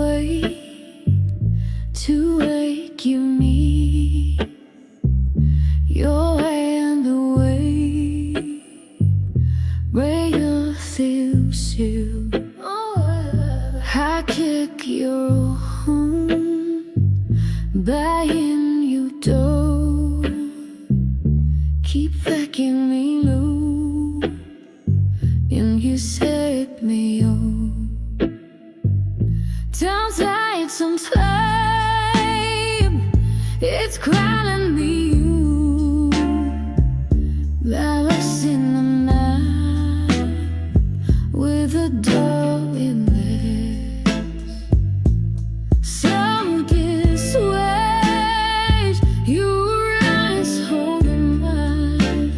way to wake you need your hand away, break a thin seal. I kick your home back in your door, keep fucking me low, and you set me on. Downside some flame, it's calling me you. Lost in the night with a door in this. Some kiss waves, your eyes holding mine,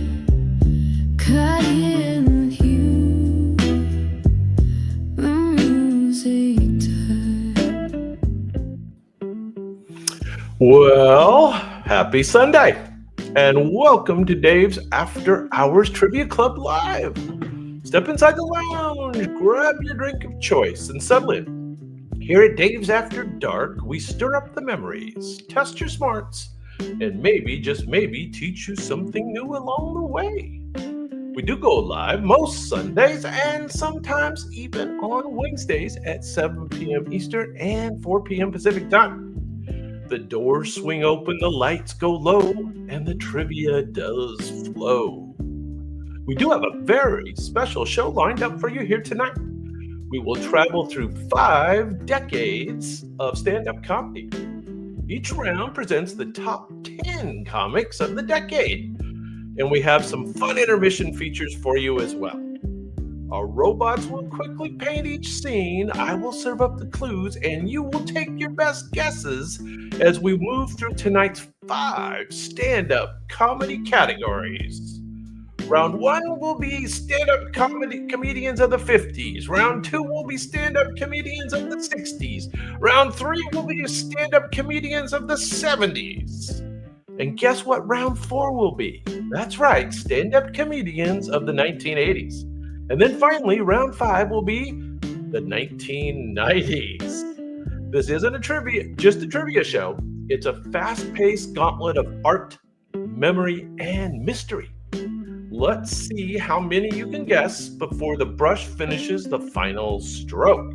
caught in you, the music. Well, happy Sunday, and welcome to Dave's After Hours Trivia Club Live. Step inside the lounge, grab your drink of choice, and settle in. Here at Dave's After Dark, we stir up the memories, test your smarts, and maybe, just maybe, teach you something new along the way. We do go live most Sundays and sometimes even on Wednesdays at 7 p.m. Eastern and 4 p.m. Pacific time. The doors swing open, the lights go low, and the trivia does flow. We do have a very special show lined up for you here tonight. We will travel through 5 decades of stand-up comedy. Each round presents the top 10 comics of the decade, and we have some fun intermission features for you as well. Our robots will quickly paint each scene, I will serve up the clues, and you will take your best guesses as we move through tonight's 5 stand-up comedy categories. Round 1 will be stand-up comedians of the 50s. Round 2 will be stand-up comedians of the 60s. Round 3 will be stand-up comedians of the 70s. And guess what round 4 will be? That's right, stand-up comedians of the 1980s. And then finally, round 5 will be the 1990s. This isn't just a trivia show. It's a fast-paced gauntlet of art, memory, and mystery. Let's see how many you can guess before the brush finishes the final stroke.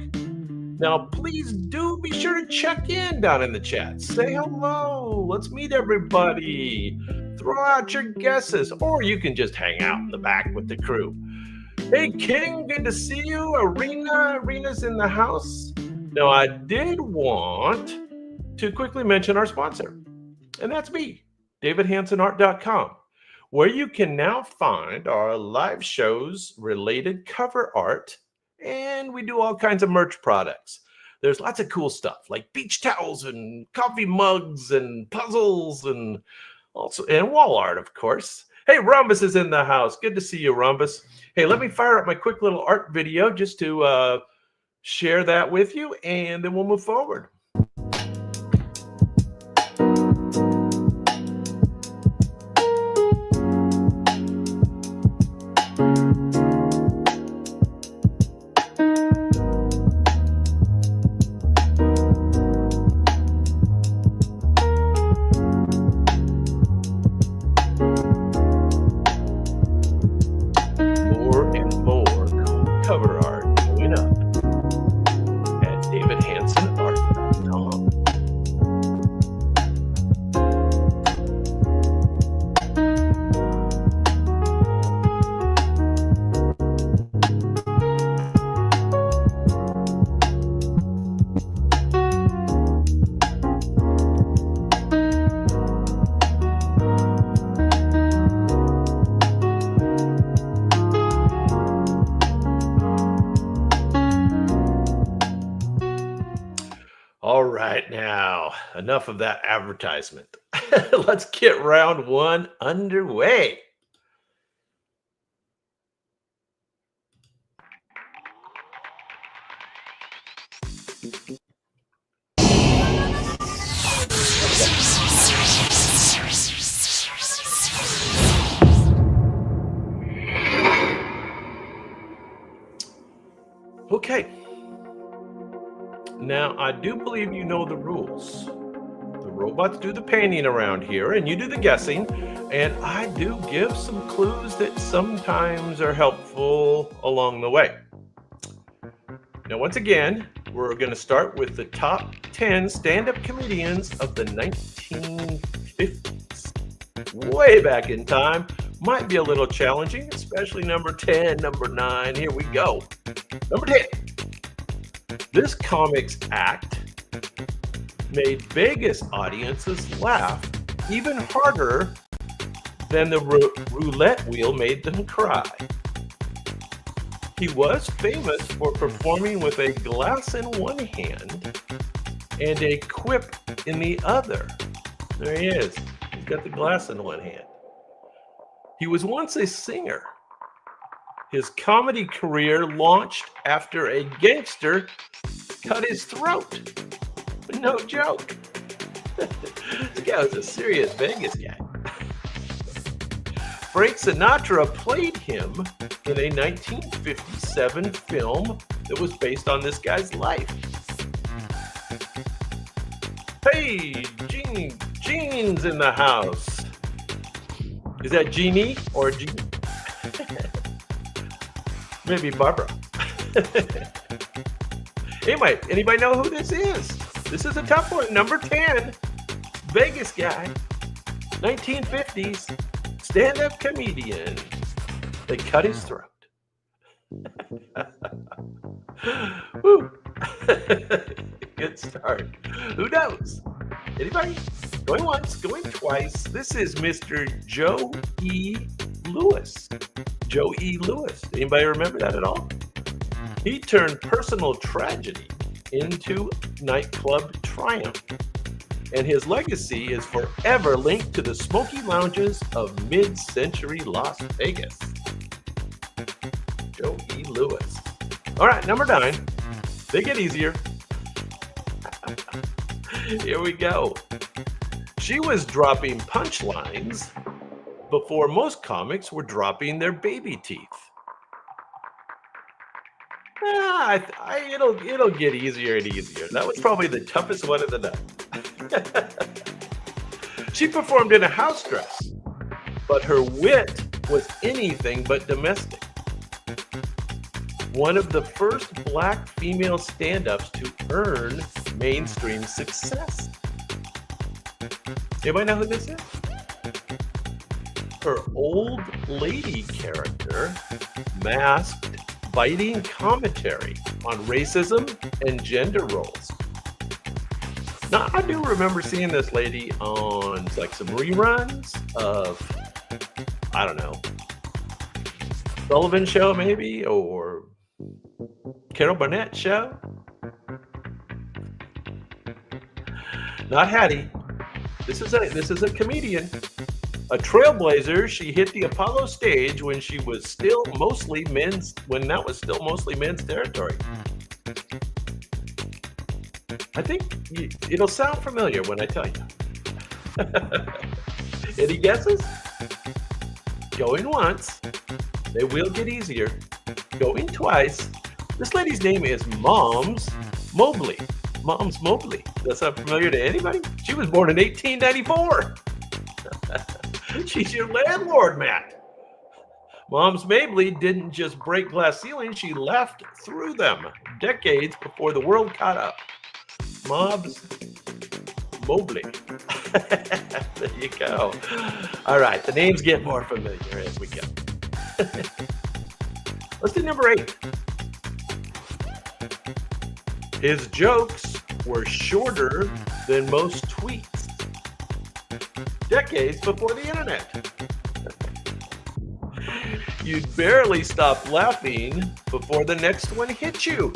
Now, please do be sure to check in down in the chat. Say hello. Let's meet everybody. Throw out your guesses, or you can just hang out in the back with the crew. Hey, King, good to see you. Arena's in the house. Now, I did want to quickly mention our sponsor, and that's me, DavidHansonArt.com, where you can now find our live shows related cover art, and we do all kinds of merch products. There's lots of cool stuff like beach towels and coffee mugs and puzzles and wall art, of course. Hey, Rhombus is in the house. Good to see you, Rhombus. Hey, let me fire up my quick little art video just to share that with you, and then we'll move forward. All right, now, enough of that advertisement. Let's get round 1 underway. Okay. Now, I do believe you know the rules. The robots do the painting around here, and you do the guessing, and I do give some clues that sometimes are helpful along the way. Now, once again, we're going to start with the top 10 stand-up comedians of the 1950s. Way back in time. Might be a little challenging, especially number 10, number 9. Here we go. Number 10. This comics act made Vegas audiences laugh even harder than the roulette wheel made them cry. He was famous for performing with a glass in one hand and a quip in the other. There he is. He's got the glass in one hand. He was once a singer. His comedy career launched after a gangster cut his throat. No joke. This guy was a serious Vegas guy. Frank Sinatra played him in a 1957 film that was based on this guy's life. Hey, Gene's in the house. Is that Jeannie or Jeannie? Maybe Barbara. Anyway, anybody know who this is? This is a tough one. Number 10, Vegas guy, 1950s, stand-up comedian. They cut his throat. Woo. Good start. Who knows? Anybody? Going once, going twice. This is Mr. Joe E. Lewis. Joe E. Lewis. Anybody remember that at all? He turned personal tragedy into nightclub triumph. And his legacy is forever linked to the smoky lounges of mid-century Las Vegas. Joe E. Lewis. All right, number 9. They get easier. Here we go. She was dropping punchlines before most comics were dropping their baby teeth. It'll get easier and easier. That was probably the toughest one of the night. She performed in a house dress, but her wit was anything but domestic. One of the first black female stand-ups to earn mainstream success. Anybody know who this is? Her old lady character masked biting commentary on racism and gender roles. Now, I do remember seeing this lady on like some reruns of, I don't know, Sullivan Show maybe, or Carol Burnett Show. Not Hattie. This is a comedian. A trailblazer, she hit the Apollo stage when that was still mostly men's territory. I think it'll sound familiar when I tell you. Any guesses? Going once, they will get easier. Going twice. This lady's name is Moms Mobley. Moms Mobley. Does that sound familiar to anybody? She was born in 1894. She's your landlord, Matt. Moms Mabley didn't just break glass ceilings, she left through them decades before the world caught up. Moms Mobley. There you go. All right, the names get more familiar as we go. Let's do number 8. His jokes were shorter than most tweets. Decades before the internet. You'd barely stop laughing before the next one hit you.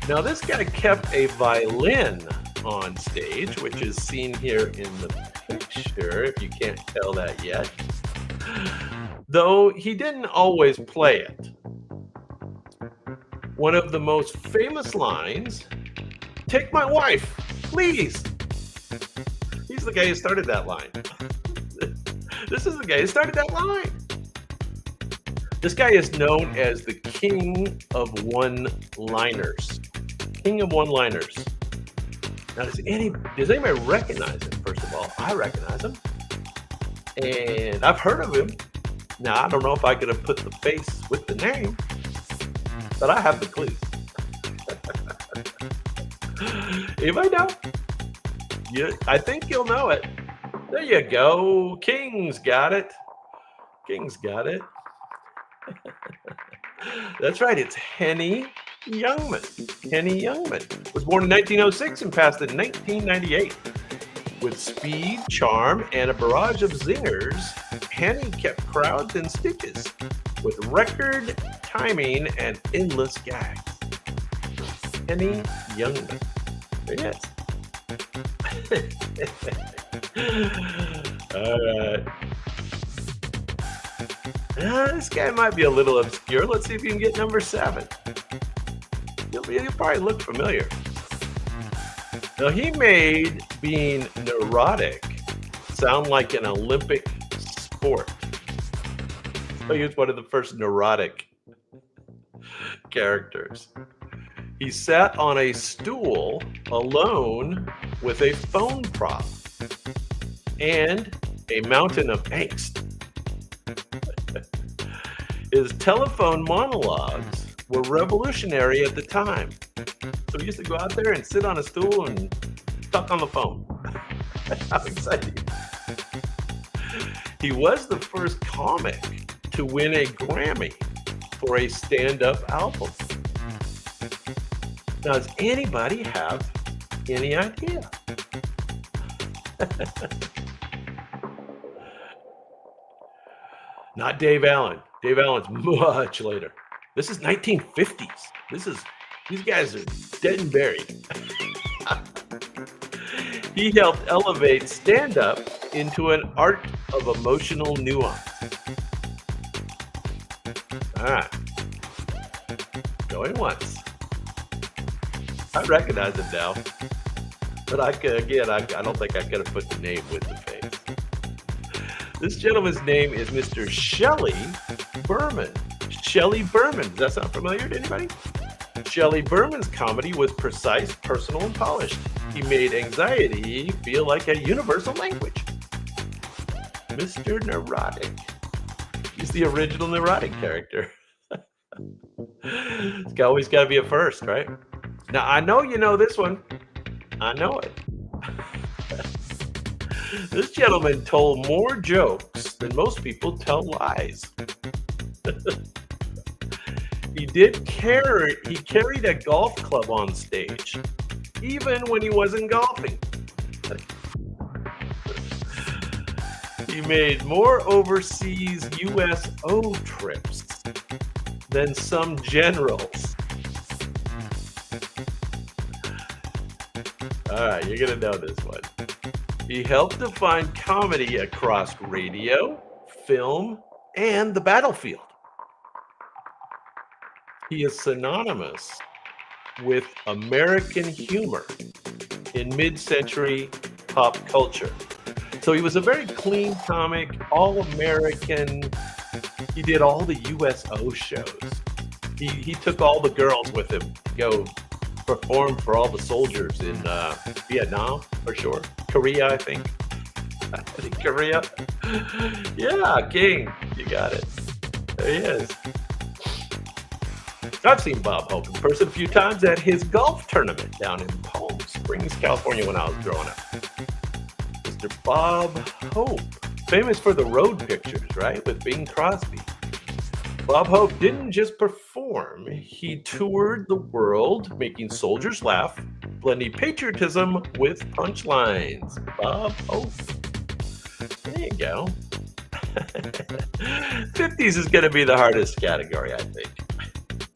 Now, this guy kept a violin on stage, which is seen here in the picture, if you can't tell that yet. Though he didn't always play it. One of the most famous lines, "Take my wife, please." He's the guy who started that line. This is the guy who started that line. This guy is known as the king of one-liners. King of one-liners. Now, does anybody recognize him? First of all, I recognize him, and I've heard of him. Now, I don't know if I could have put the face with the name, but I have the clues. Anybody know? Yeah, I think you'll know it. There you go. King's got it. King's got it. That's right. It's Henny Youngman. Henny Youngman was born in 1906 and passed in 1998. With speed, charm, and a barrage of zingers, Henny kept crowds in stitches with record timing and endless gags. Henny Youngman. There he is. All right. This guy might be a little obscure. Let's see if you can get number 7. You'll probably look familiar. Now, he made being neurotic sound like an Olympic sport. So he was one of the first neurotic characters. He sat on a stool alone with a phone prop and a mountain of angst. His telephone monologues were revolutionary at the time. So he used to go out there and sit on a stool and talk on the phone. How exciting. He was the first comic to win a Grammy for a stand-up album. Now, does anybody have any idea? Not Dave Allen. Dave Allen's much later. This is 1950s. These guys are dead and buried. He helped elevate stand-up into an art of emotional nuance. All right. Going once. I recognize him now. But I don't think I could have put the name with the face. This gentleman's name is Mr. Shelley Berman. Shelley Berman. Does that sound familiar to anybody? Shelley Berman's comedy was precise, personal, and polished. He made anxiety feel like a universal language. Mr. Neurotic. He's the original neurotic character. It's always got to be a first, right? Now, I know you know this one. I know it. This gentleman told more jokes than most people tell lies. He carried a golf club on stage, even when he wasn't golfing. He made more overseas USO trips than some generals. All right, you're going to know this one. He helped define comedy across radio, film, and the battlefield. He is synonymous with American humor in mid-century pop culture. So he was a very clean comic, all-American. He did all the USO shows. He took all the girls with him to go perform for all the soldiers in Vietnam, for sure. Korea, I think. I think Korea. Yeah, King. You got it. There he is. I've seen Bob Hope in person a few times at his golf tournament down in Palm Springs, California when I was growing up. Mr. Bob Hope, famous for the road pictures, right, with Bing Crosby. Bob Hope didn't just perform, he toured the world, making soldiers laugh, blending patriotism with punchlines. Bob Hope. There you go. 50s is going to be the hardest category, I think.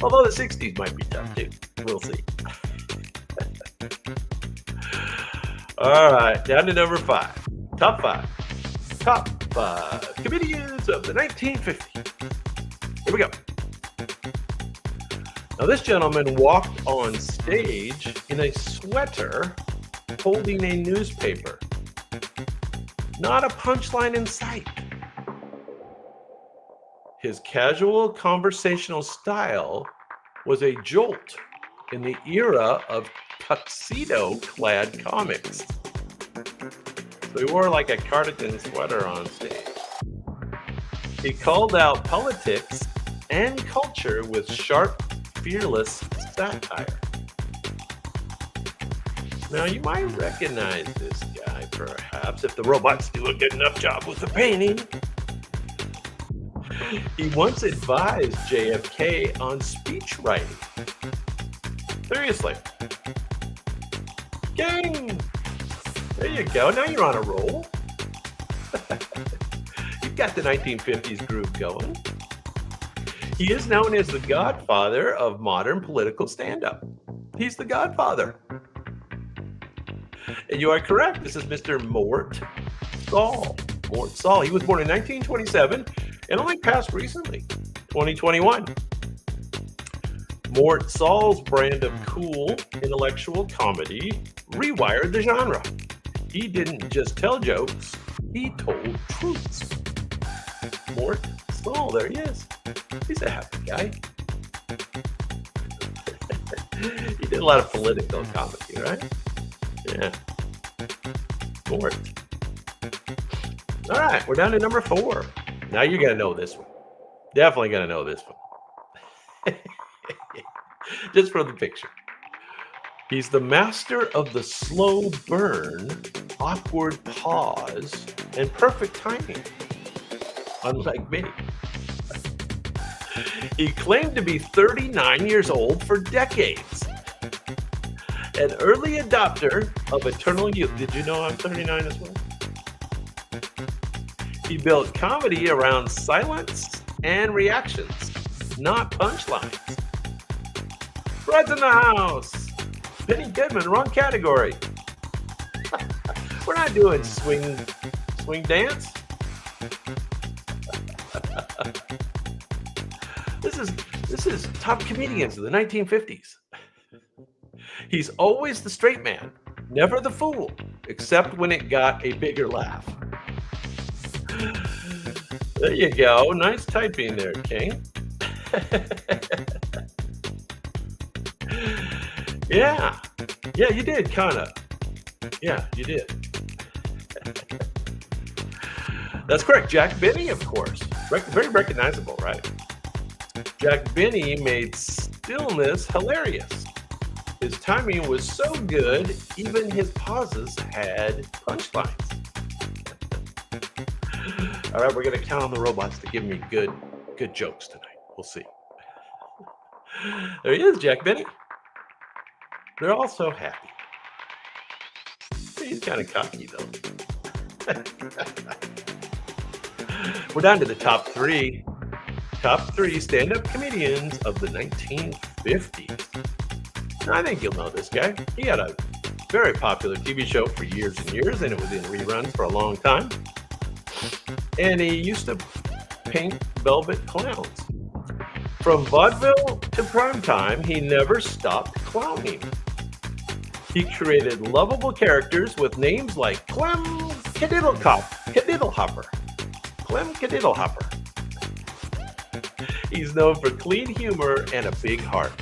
Although the 60s might be tough too. We'll see. All right, down to number 5. Top 5. Top 5 comedians of the 1950s. Here we go. Now, this gentleman walked on stage in a sweater holding a newspaper. Not a punchline in sight. His casual conversational style was a jolt in the era of tuxedo-clad comics. So he wore like a cardigan sweater on stage. He called out politics and culture with sharp, fearless satire. Now, you might recognize this guy, perhaps, if the robots do a good enough job with the painting. He once advised JFK on speech writing. Seriously. Gang! There you go. Now you're on a roll. You've got the 1950s groove going. He is known as the godfather of modern political stand-up. He's the godfather. And you are correct. This is Mr. Mort Sahl. Mort Sahl. He was born in 1927 and only passed recently, 2021. Mort Sahl's brand of cool, intellectual comedy rewired the genre. He didn't just tell jokes, he told truths. Mort Sahl, there he is. He's a happy guy. He did a lot of political comedy, right? Yeah. Mort. All right, we're down to number 4. Now you're going to know this one. Definitely going to know this one. Just for the picture. He's the master of the slow burn, awkward pause, and perfect timing. Unlike me. He claimed to be 39 years old for decades. An early adopter of eternal youth. Did you know I'm 39 as well? He built comedy around silence and reactions, not punchlines. Fred's in the house. Henny Youngman, wrong category. We're not doing swing dance. This is top comedians of the 1950s. He's always the straight man, never the fool, except when it got a bigger laugh. There you go. Nice typing there, King. Yeah, you did, kind of. Yeah, you did. That's correct. Jack Benny, of course. Very recognizable, right? Jack Benny made stillness hilarious. His timing was so good, even his pauses had punchlines. All right, we're going to count on the robots to give me good jokes tonight. We'll see. There he is, Jack Benny. They're all so happy. He's kind of cocky, though. We're down to the top 3. Top 3 stand-up comedians of the 1950s. Now, I think you'll know this guy. He had a very popular TV show for years and years, and it was in reruns for a long time. And he used to paint velvet clowns. From vaudeville to primetime, he never stopped clowning. He created lovable characters with names like Clem Kadiddlehopper. Clem Kadiddlehopper. He's known for clean humor and a big heart.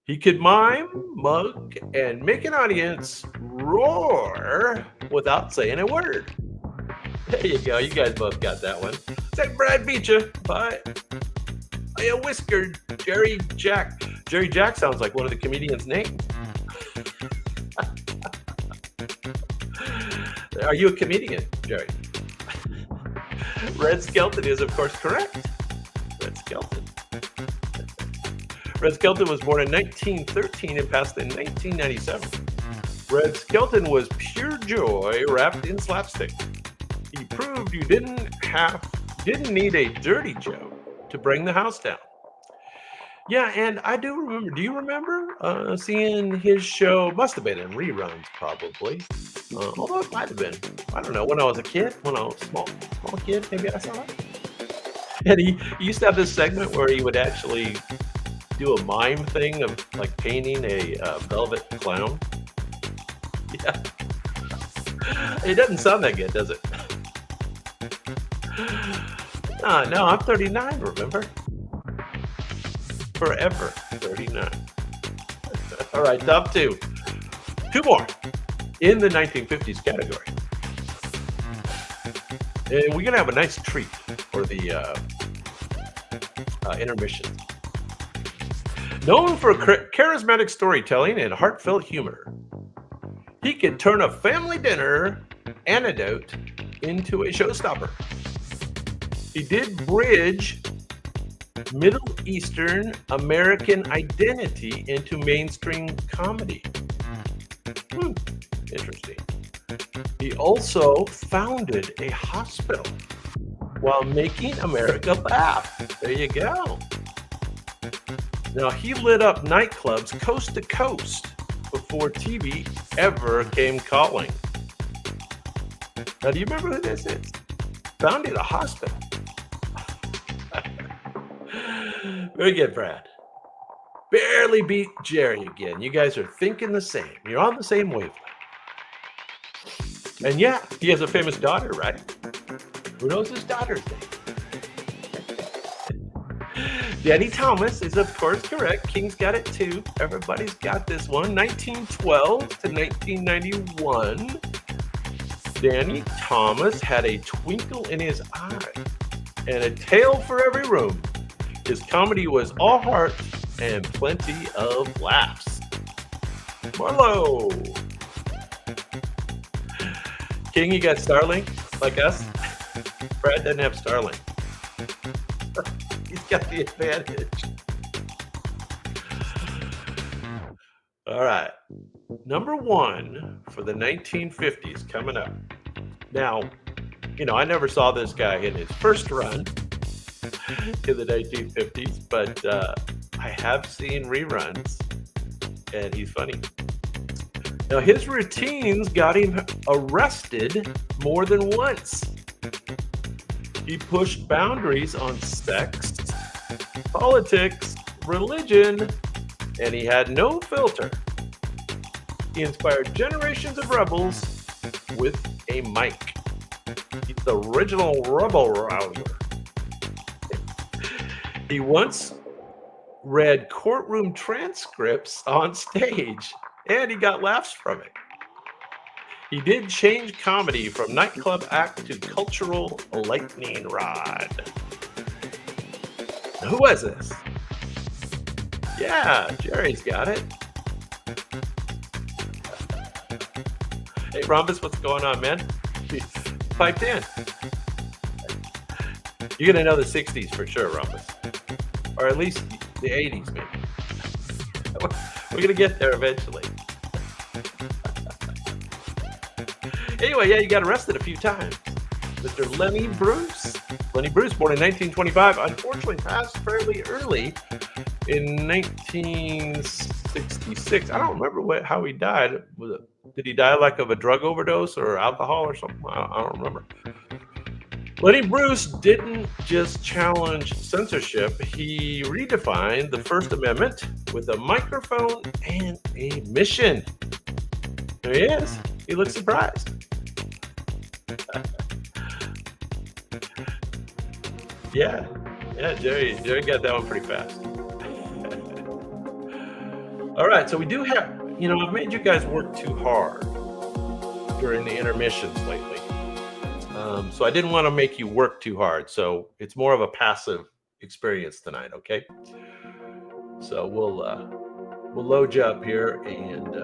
He could mime, mug, and make an audience roar without saying a word. There you go. You guys both got that one. Say Brad beat you. Bye. Hey, a whiskered Jerry Jack. Jerry Jack sounds like one of the comedians' names. Are you a comedian, Jerry? Red Skelton is, of course, correct. Red Skelton. Red Skelton was born in 1913 and passed in 1997. Red Skelton was pure joy wrapped in slapstick. He proved you didn't need a dirty joke to bring the house down. Yeah, and I do remember. Do you remember seeing his show? Must have been in reruns, probably. Although it might have been. I don't know. When I was a kid, when I was a small kid, maybe I saw it. And he used to have this segment where he would actually do a mime thing of like painting a velvet clown. Yeah. It doesn't sound that good, does it? No, I'm 39, remember? Forever 39. All right, top two. Two more in the 1950s category. And we're going to have a nice treat for the intermission. Known for charismatic storytelling and heartfelt humor, he could turn a family dinner anecdote into a showstopper. He did bridge Middle Eastern American identity into mainstream comedy. Interesting. He also founded a hospital while making America laugh. There you go. Now, he lit up nightclubs coast to coast before TV ever came calling. Now, do you remember who this is? Founded a hospital. Very good, Brad. Barely beat Jerry again. You guys are thinking the same. You're on the same wavelength. And yeah, he has a famous daughter, right? Who knows his daughter's name? Danny Thomas is, of course, correct. King's got it too. Everybody's got this one. 1912 to 1991. Danny Thomas had a twinkle in his eye and a tale for every room. His comedy was all heart and plenty of laughs. Marlo. King, you got Starlink like us? Brad doesn't have Starlink. He's got the advantage. All right. Number one for the 1950s coming up. Now, I never saw this guy in his first run in the 1950s, but I have seen reruns, and he's funny. Now, his routines got him arrested more than once. He pushed boundaries on sex, politics, religion, and he had no filter. He inspired generations of rebels with a mic. He's the original rebel rouser. He once read courtroom transcripts on stage, and he got laughs from it. He did change comedy from nightclub act to cultural lightning rod. Who was this? Yeah, Jerry's got it. Hey, Rhombus, what's going on, man? Piped in. You're going to know the 60s for sure, Rhombus. Or at least the 80s, maybe. We're going to get there eventually. Anyway, yeah, you got arrested a few times. Mr. Lenny Bruce. Lenny Bruce, born in 1925, unfortunately passed fairly early in 1966. I don't remember how he died. Did he die like of a drug overdose or alcohol or something? I don't remember. Lenny Bruce didn't just challenge censorship. He redefined the First Amendment with a microphone and a mission. There he is. He looks surprised. Yeah, Jerry got that one pretty fast. All right, so we do have, I've made you guys work too hard during the intermissions lately. So I didn't want to make you work too hard. So it's more of a passive experience tonight, okay? So we'll load you up here and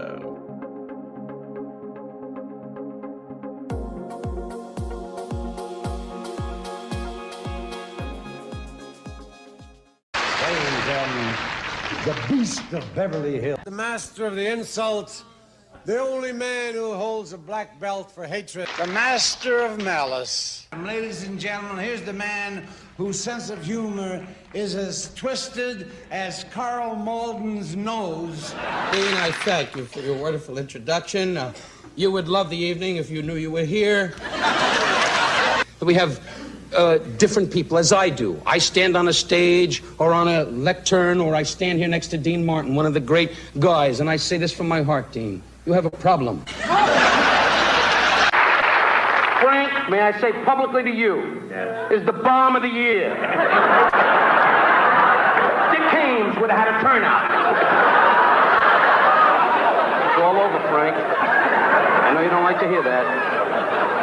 The Beast of Beverly Hills. The master of the insults, the only man who holds a black belt for hatred. The master of malice. Ladies and gentlemen, here's the man whose sense of humor is as twisted as Carl Malden's nose. Dean, I thank you for your wonderful introduction. You would love the evening if you knew you were here. We have different people, as I do. I stand on a stage or on a lectern, or I stand here next to Dean Martin, one of the great guys, and I say this from my heart, Dean. You have a problem. Frank may I say publicly to you, is the bomb of the year. Dick Haymes would have had a turnout. It's all over, Frank. I know you don't like to hear that.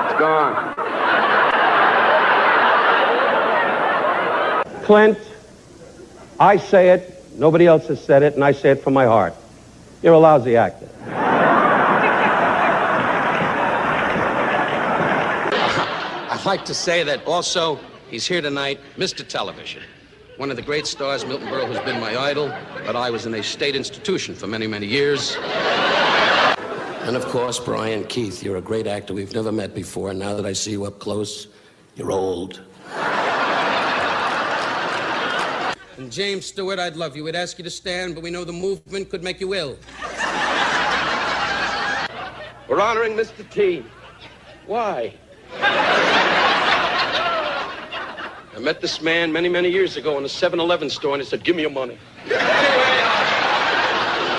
It's gone. Clint, I say it, nobody else has said it, and I say it from my heart. You're a lousy actor. I'd like to say that also, he's here tonight, Mr. Television. One of the great stars, Milton Berle, has been my idol, but I was in a state institution for many, many years. And of course, Brian Keith, you're a great actor we've never met before. Now that I see you up close, you're old. And James Stewart, I'd love you. We'd ask you to stand, but we know the movement could make you ill. We're honoring Mr. T. Why? I met this man many, many years ago in a 7-Eleven store, and he said, "Give me your money."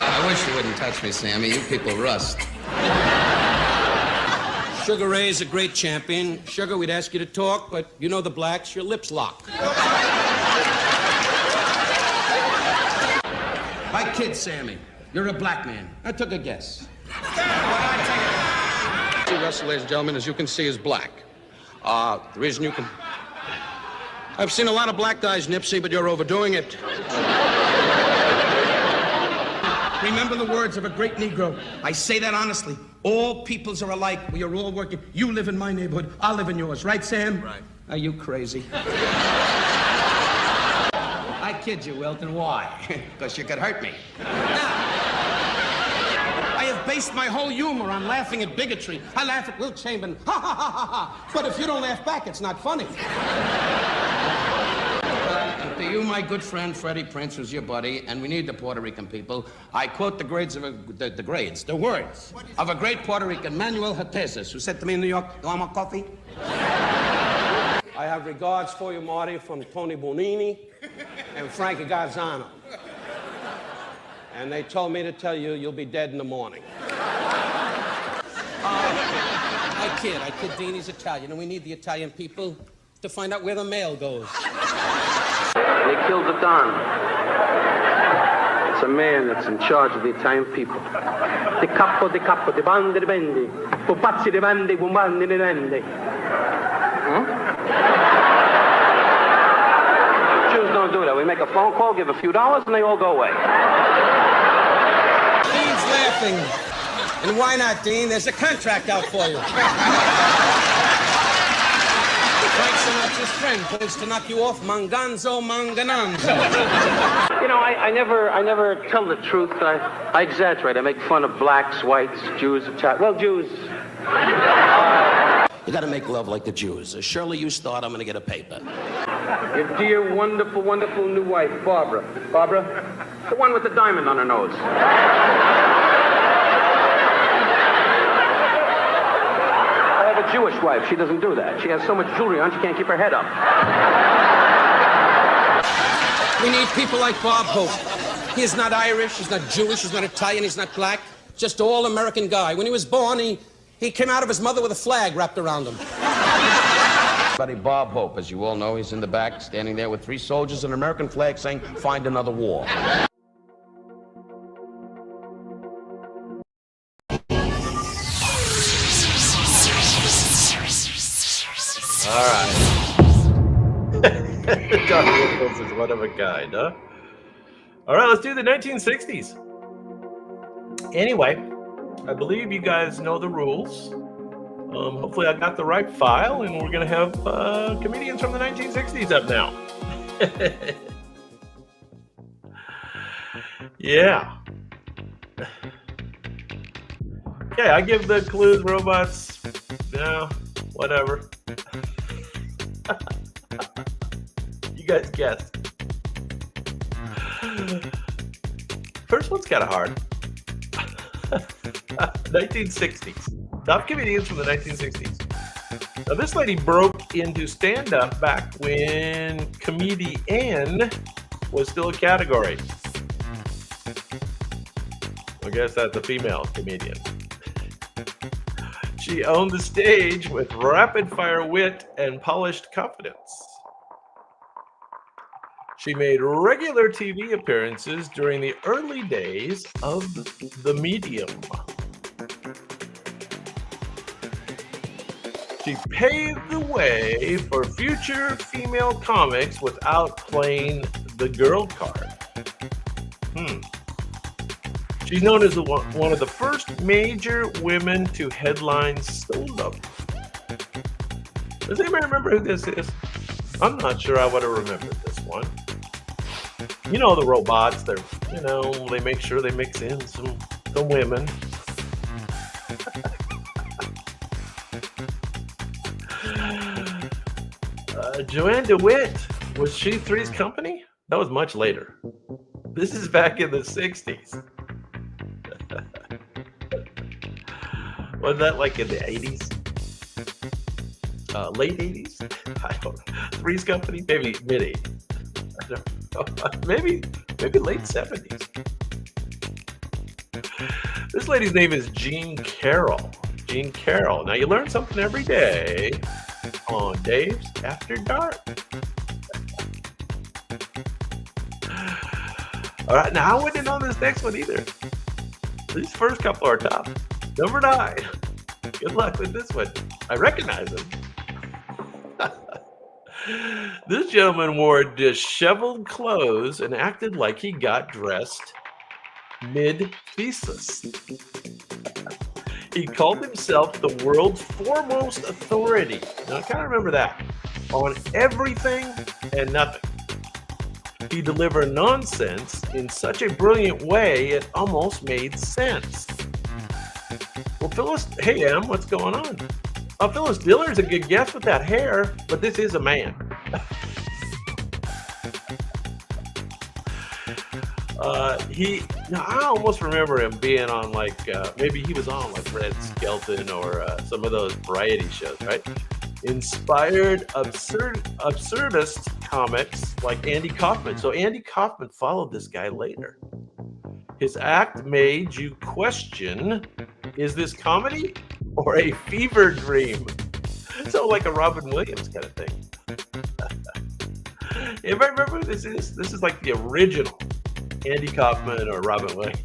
I wish you wouldn't touch me, Sammy. You people rust. Sugar Ray's a great champion. Sugar, we'd ask you to talk, but you know the blacks, your lips lock. My kid, Sammy. You're a black man. I took a guess. Russell, ladies and gentlemen, as you can see, is black. The reason you can... I've seen a lot of black guys, Nipsey, but you're overdoing it. Remember the words of a great Negro. I say that honestly. All peoples are alike. We are all working. You live in my neighborhood. I live in yours. Right, Sam? Right. Are you crazy? I kid you, Wilton. Why? Because you could hurt me. I have based my whole humor on laughing at bigotry. I laugh at Wilt Chamberlain. Ha, ha, ha, ha, ha. But if you don't laugh back, it's not funny. To you, my good friend Freddie Prince, who's your buddy, and we need the Puerto Rican people, I quote the words of a great Puerto Rican, Manuel Hateses, who said to me in New York, "You want more coffee?" I have regards for you, Marty, from Tony Bonini and Frankie Gazzano. And they told me to tell you you'll be dead in the morning. I kid, Dean, he's Italian, and we need the Italian people to find out where the mail goes. They killed the Don. It's a man that's in charge of the Italian people. Di capo, di bande, di bendi. Pupazzi di bandi, pumandi di bendi. Jews don't do that. We make a phone call, give a few dollars, and they all go away. Dean's laughing. And why not, Dean? There's a contract out for you. Frank Sinatra's friend plans to knock you off manganzo mangananzo. You know, I never tell the truth. I exaggerate. I make fun of blacks, whites, Jews, Italians. Well, Jews. You gotta make love like the Jews. Shirley, you start, I'm gonna get a paper. Your dear, wonderful, wonderful new wife, Barbara. Barbara? The one with the diamond on her nose. I have a Jewish wife. She doesn't do that. She has so much jewelry on, she can't keep her head up. We need people like Bob Hope. He is not Irish, he's not Jewish, he's not Italian, he's not black. Just all-American guy. When he was born, he came out of his mother with a flag wrapped around him. Buddy Bob Hope, as you all know, he's in the back, standing there with 3 soldiers and an American flag saying, "Find another war." All right. John Nichols is one of a kind, huh? All right, let's do the 1960s. Anyway, I believe you guys know the rules. Hopefully I got the right file, and we're going to have comedians from the 1960s up now. Yeah. Okay, I give the clues, robots. No, whatever. You guys guess. First one's kind of hard. 1960s. Top comedians from the 1960s. Now, this lady broke into stand-up back when comedian was still a category. I guess that's a female comedian. She owned the stage with rapid-fire wit and polished confidence. She made regular TV appearances during the early days of the medium. She paved the way for future female comics without playing the girl card. She's known as one of the first major women to headline solo. Does anybody remember who this is? I'm not sure I would have remembered this one. You know the robots, they make sure they mix in some women. Joanne DeWitt, was she Three's Company? That was much later. This is back in the 60s. Was that like in the 80s? Late 80s? I don't know. Three's Company? Maybe mid-80s. I don't know. Maybe late 70s. This lady's name is Jean Carroll. Jean Carroll. Now you learn something every day on Dave's After Dark. All right, now I wouldn't know this next one either. These first couple are tough. Number 9. Good luck with this one. I recognize him. This gentleman wore disheveled clothes and acted like he got dressed mid-thesis. He called himself the world's foremost authority. Now, I kind of remember that. On everything and nothing. He delivered nonsense in such a brilliant way, it almost made sense. Well, Phyllis, hey, Em, what's going on? Phyllis Diller's a good guess with that hair, but this is a man. I almost remember him being on maybe he was on like Red Skelton or some of those variety shows, right? Inspired absurdist comics like Andy Kaufman. So Andy Kaufman followed this guy later. His act made you question, is this comedy or a fever dream? So like a Robin Williams kind of thing. Anybody remember who this is? This is like the original Andy Kaufman or Robin Williams.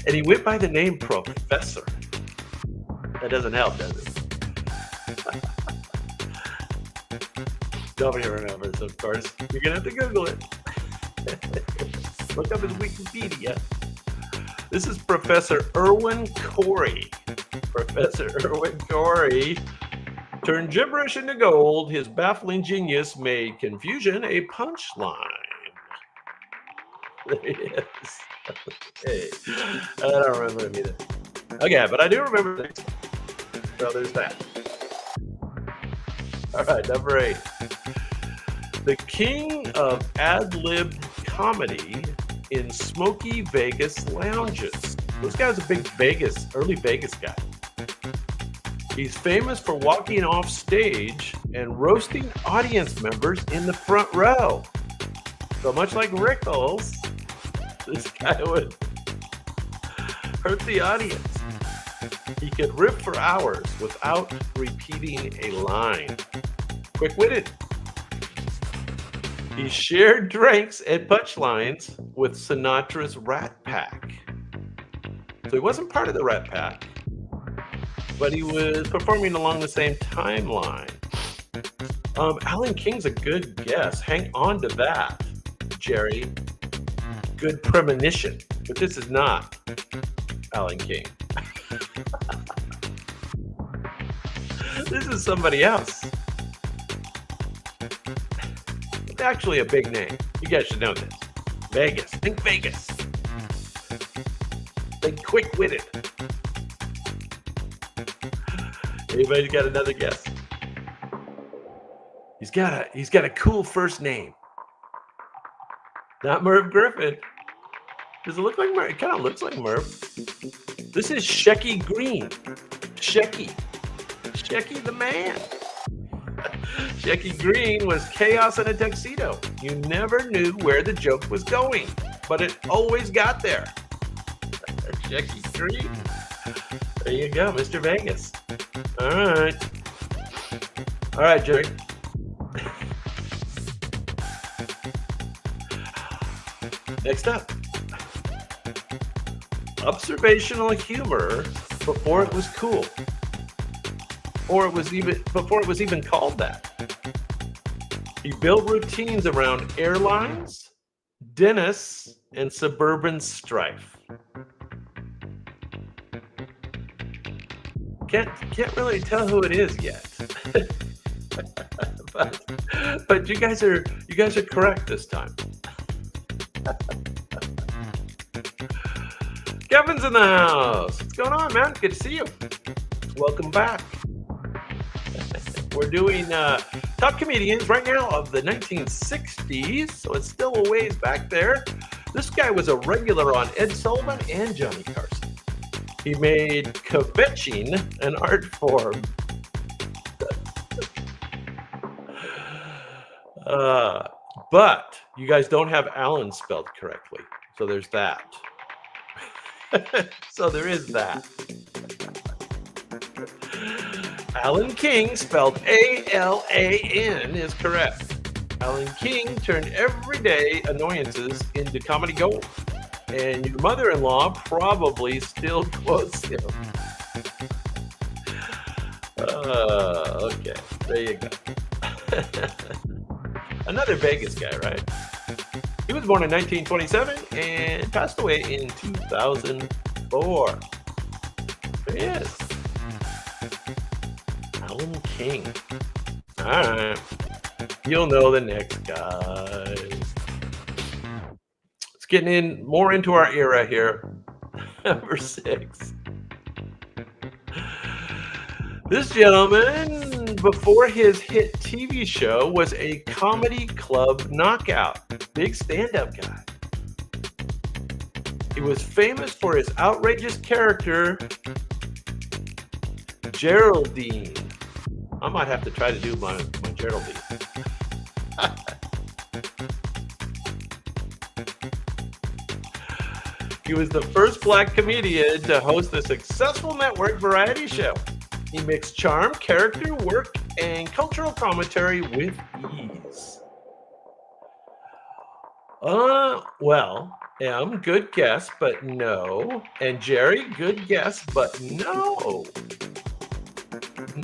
And he went by the name Professor. That doesn't help, does it? Nobody remembers, of course. You're going to have to Google it. Look up his Wikipedia. This is Professor Irwin Corey. Professor Irwin Corey turned gibberish into gold. His baffling genius made confusion a punchline. There he is. Okay. I don't remember him either. Okay, but I do remember the next one. So there's that. All right, number 8. The king of ad-lib comedy in smoky Vegas lounges. This guy's a big early Vegas guy. He's famous for walking off stage and roasting audience members in the front row. So much like Rickles, this guy would hurt the audience. He could riff for hours without repeating a line. Quick-witted. He shared drinks and punchlines with Sinatra's Rat Pack. So he wasn't part of the Rat Pack, but he was performing along the same timeline. Alan King's a good guess. Hang on to that, Jerry. Good premonition, but this is not Alan King. This is somebody else. It's actually a big name. You guys should know this. Vegas. Think Vegas. Think quick-witted. Anybody got another guess? He's got a cool first name. Not Merv Griffin. Does it look like Merv? It kind of looks like Merv. This is Shecky Green. Shecky the man. Shecky Green was chaos in a tuxedo. You never knew where the joke was going, but it always got there. Shecky Green. There you go, Mr. Vegas. All right, Jerry. Next up, observational humor before it was cool, or before it was even called that. He built routines around airlines, dentists, and suburban strife. Can't really tell who it is yet. but you guys are correct this time. Kevin's in the house. What's going on, man? Good to see you. Welcome back. We're doing top comedians right now of the 1960s, so it's still a ways back there. This guy was a regular on Ed Sullivan and Johnny Carson. He made kvetching an art form. But you guys don't have Alan spelled correctly, so there's that. So there is that. Alan King, spelled A-L-A-N, is correct. Alan King turned everyday annoyances into comedy gold. And your mother-in-law probably still quotes him. Okay, there you go. Another Vegas guy, right? He was born in 1927 and passed away in 2004. There he is. Alan King. All right. You'll know the next guy. It's getting more into our era here. Number 6. This gentleman, before his hit TV show, was a comedy club knockout. Big stand-up guy. He was famous for his outrageous character, Geraldine. I might have to try to do my Geraldine. He was the first black comedian to host a successful network variety show. He mixed charm, character, work, and cultural commentary with ease. Well, M, good guess, but no. And Jerry, good guess, but no.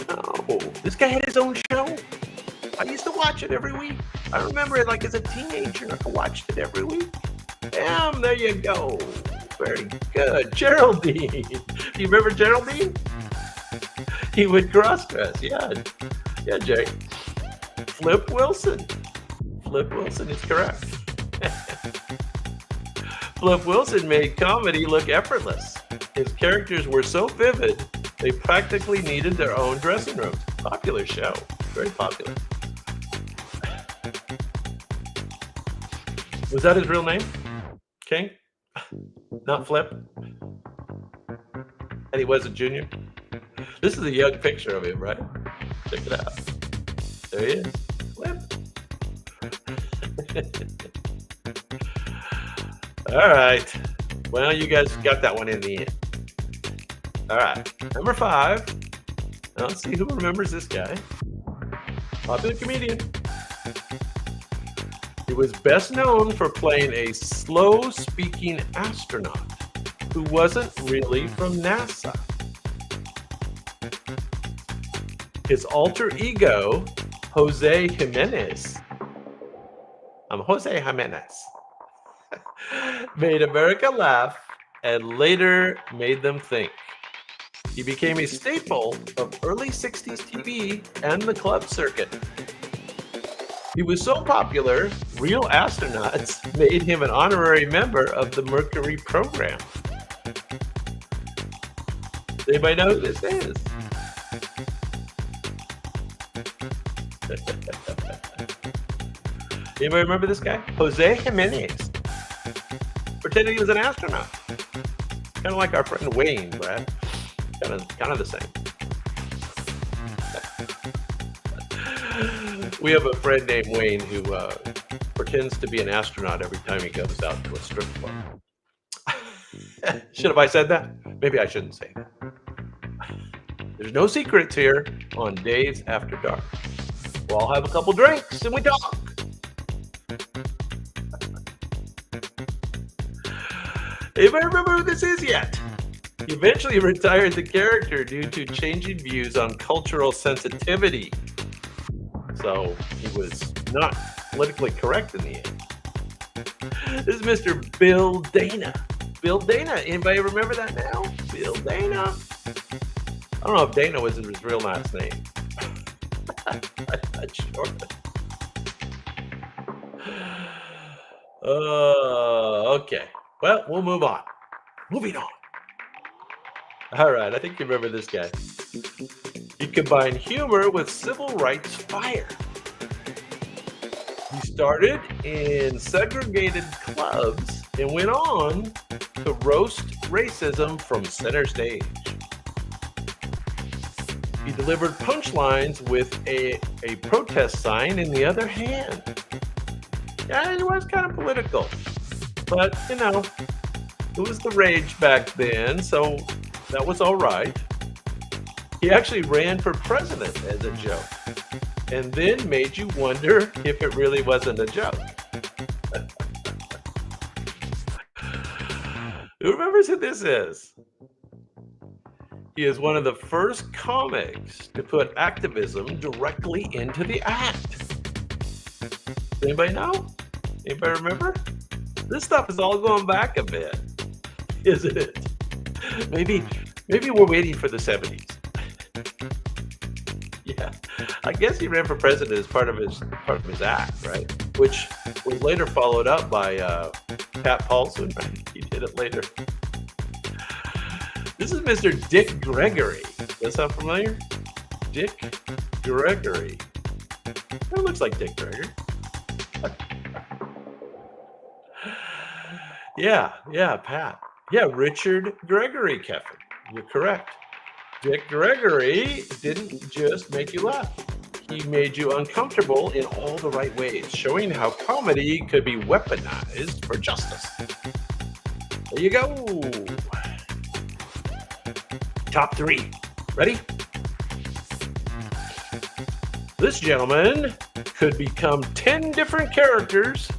No. This guy had his own show. I used to watch it every week. I remember it like as a teenager. I watched it every week. M, there you go. Very good. Geraldine. Do you remember Geraldine? He would cross-dress. Yeah, Jerry. Flip Wilson. Flip Wilson is correct. Flip Wilson made comedy look effortless. His characters were so vivid, they practically needed their own dressing rooms. Popular show. Very popular. Was that his real name? King? Not Flip? And he was a junior? This is a young picture of him, right? Check it out. There he is. Flip. All right. Well, you guys got that one in the end. All right. Number 5. Now let's see who remembers this guy. Popular comedian. He was best known for playing a slow-speaking astronaut who wasn't really from NASA. His alter ego, Jose Jimenez. I'm Jose Jimenez. Made America laugh and later made them think. He became a staple of early 60s TV and the club circuit. He was so popular, real astronauts made him an honorary member of the Mercury program. Anybody know who this is? Anybody remember this guy? Jose Jimenez. Pretending he was an astronaut. Kind of like our friend Wayne, Brad. Kind of the same. We have a friend named Wayne who pretends to be an astronaut every time he goes out to a strip club. Should have I said that? Maybe I shouldn't say that. There's no secrets here on Dave's After Dark. We'll all have a couple drinks and we talk. Anybody remember who this is yet? He eventually retired the character due to changing views on cultural sensitivity. So he was not politically correct in the end. This is Mr. Bill Dana. Bill Dana. Anybody remember that now? Bill Dana. I don't know if Dana was his real last name. I'm not sure. Okay. Well, we'll move on. Moving on. All right, I think you remember this guy. He combined humor with civil rights fire. He started in segregated clubs and went on to roast racism from center stage. He delivered punchlines with a protest sign in the other hand. Yeah, it was kind of political. But, you know, it was the rage back then, so that was all right. He actually ran for president as a joke, and then made you wonder if it really wasn't a joke. Who remembers who this is? He is one of the first comics to put activism directly into the act. Does anybody know? Anybody remember? This stuff is all going back a bit, isn't it? Maybe we're waiting for the 70s. Yeah, I guess he ran for president as part of his act, right? Which was later followed up by Pat Paulson. Right? He did it later. This is Mr. Dick Gregory. Does that sound familiar? Dick Gregory. That looks like Dick Gregory. Yeah, Pat. Yeah, Richard Gregory, Kevin. You're correct. Dick Gregory didn't just make you laugh. He made you uncomfortable in all the right ways, showing how comedy could be weaponized for justice. There you go. Top 3. Ready? This gentleman could become 10 different characters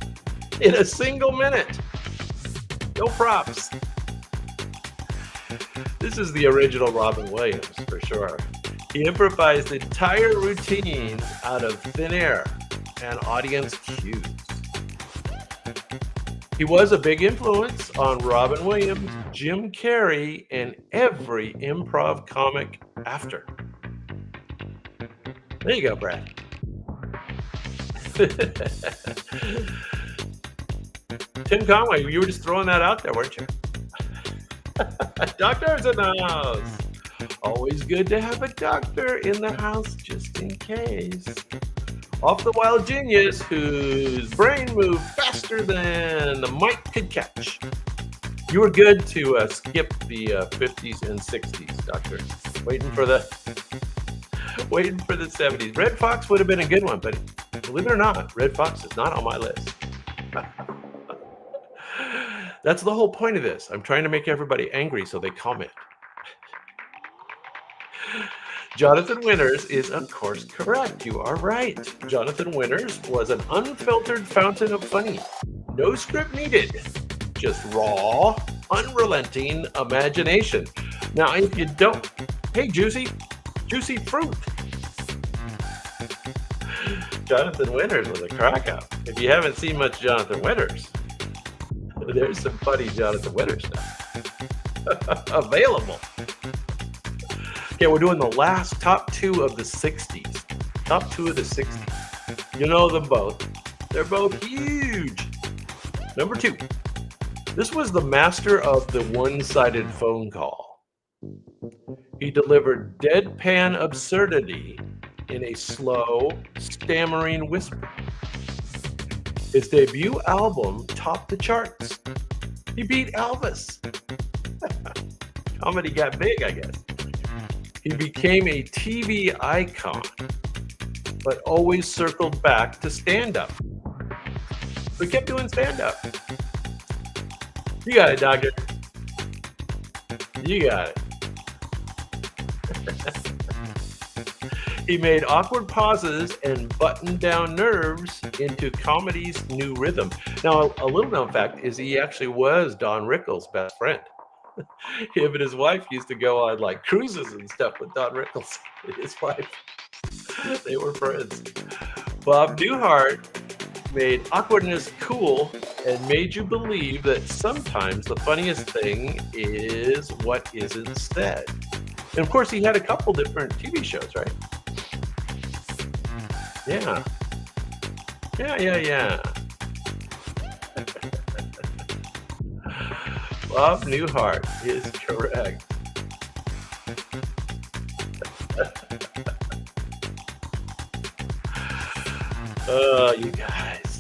in a single minute. No props. This is the original Robin Williams, for sure. He improvised entire routines out of thin air and audience cues. He was a big influence on Robin Williams, Jim Carrey, and every improv comic after. There you go, Brad. Tim Conway, you were just throwing that out there, weren't you? Doctor's in the house. Always good to have a doctor in the house just in case. Off the wild genius whose brain moved faster than the mic could catch. You were good to skip the 50s and 60s, Doctor. Waiting for the 70s. Red Fox would have been a good one, but believe it or not, Red Fox is not on my list. That's the whole point of this. I'm trying to make everybody angry so they comment. Jonathan Winters is, of course, correct. You are right. Jonathan Winters was an unfiltered fountain of funny. No script needed. Just raw, unrelenting imagination. Now, if you don't... Hey, Juicy fruit. Jonathan Winters was a crack up. If you haven't seen much Jonathan Winters, there's some funny Jonathan Winters stuff available. Okay, we're doing the last top 2 of the 60s. Top 2 of the 60s. You know them both. They're both huge. Number 2. This was the master of the one-sided phone call. He delivered deadpan absurdity in a slow, stammering whisper. His debut album topped the charts. He beat Elvis. Comedy got big, I guess. He became a TV icon, but always circled back to stand-up. So he kept doing stand-up. You got it, Doctor. You got it. He made awkward pauses and buttoned down nerves into comedy's new rhythm. Now, a little known fact is he actually was Don Rickles' best friend. Him and his wife used to go on like cruises and stuff with Don Rickles and his wife. They were friends. Bob Newhart made awkwardness cool and made you believe that sometimes the funniest thing is what is instead. And of course, he had a couple different TV shows, right? Yeah. Bob Newhart is correct. You guys.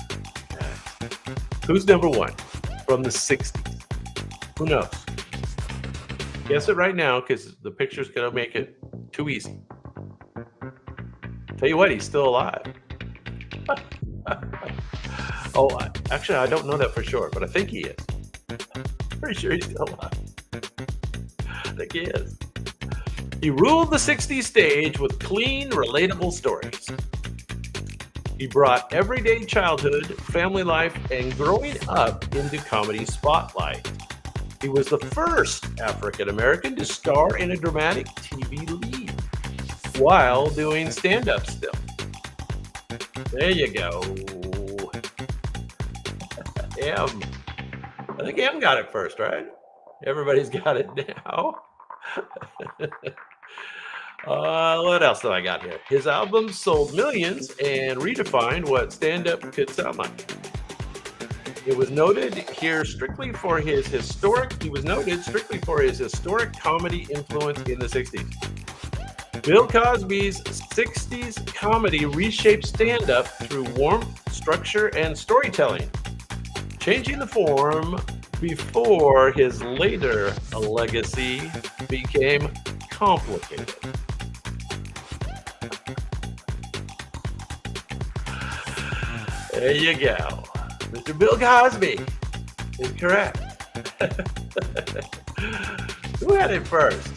Who's number one from the 60s? Who knows? Guess it right now, because the picture's going to make it too easy. Tell you what, he's still alive. Oh, actually, I don't know that for sure, but I think he is. Pretty sure he's still alive. I think he is. He ruled the 60s stage with clean, relatable stories. He brought everyday childhood, family life, and growing up into comedy spotlight. He was the first African American to star in a dramatic TV lead while doing stand-up still. There you go. M. I think M got it first, right? Everybody's got it now. What else do I got here? His albums sold millions and redefined what stand-up could sound like. It was noted here strictly for his historic comedy influence in the 60s. Bill Cosby's 60s comedy reshaped stand-up through warmth, structure, and storytelling, changing the form before his later legacy became complicated. There you go. Mr. Bill Cosby is correct. Who had it first?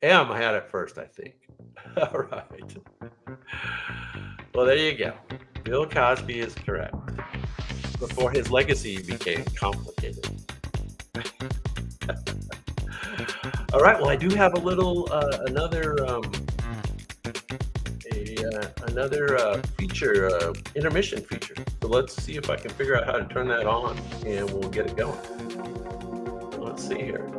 M had it first, I think. All right. Well, there you go. Bill Cosby is correct. Before his legacy became complicated. All right. Well, I do have a little another feature, intermission feature. So let's see if I can figure out how to turn that on, and we'll get it going. Let's see here.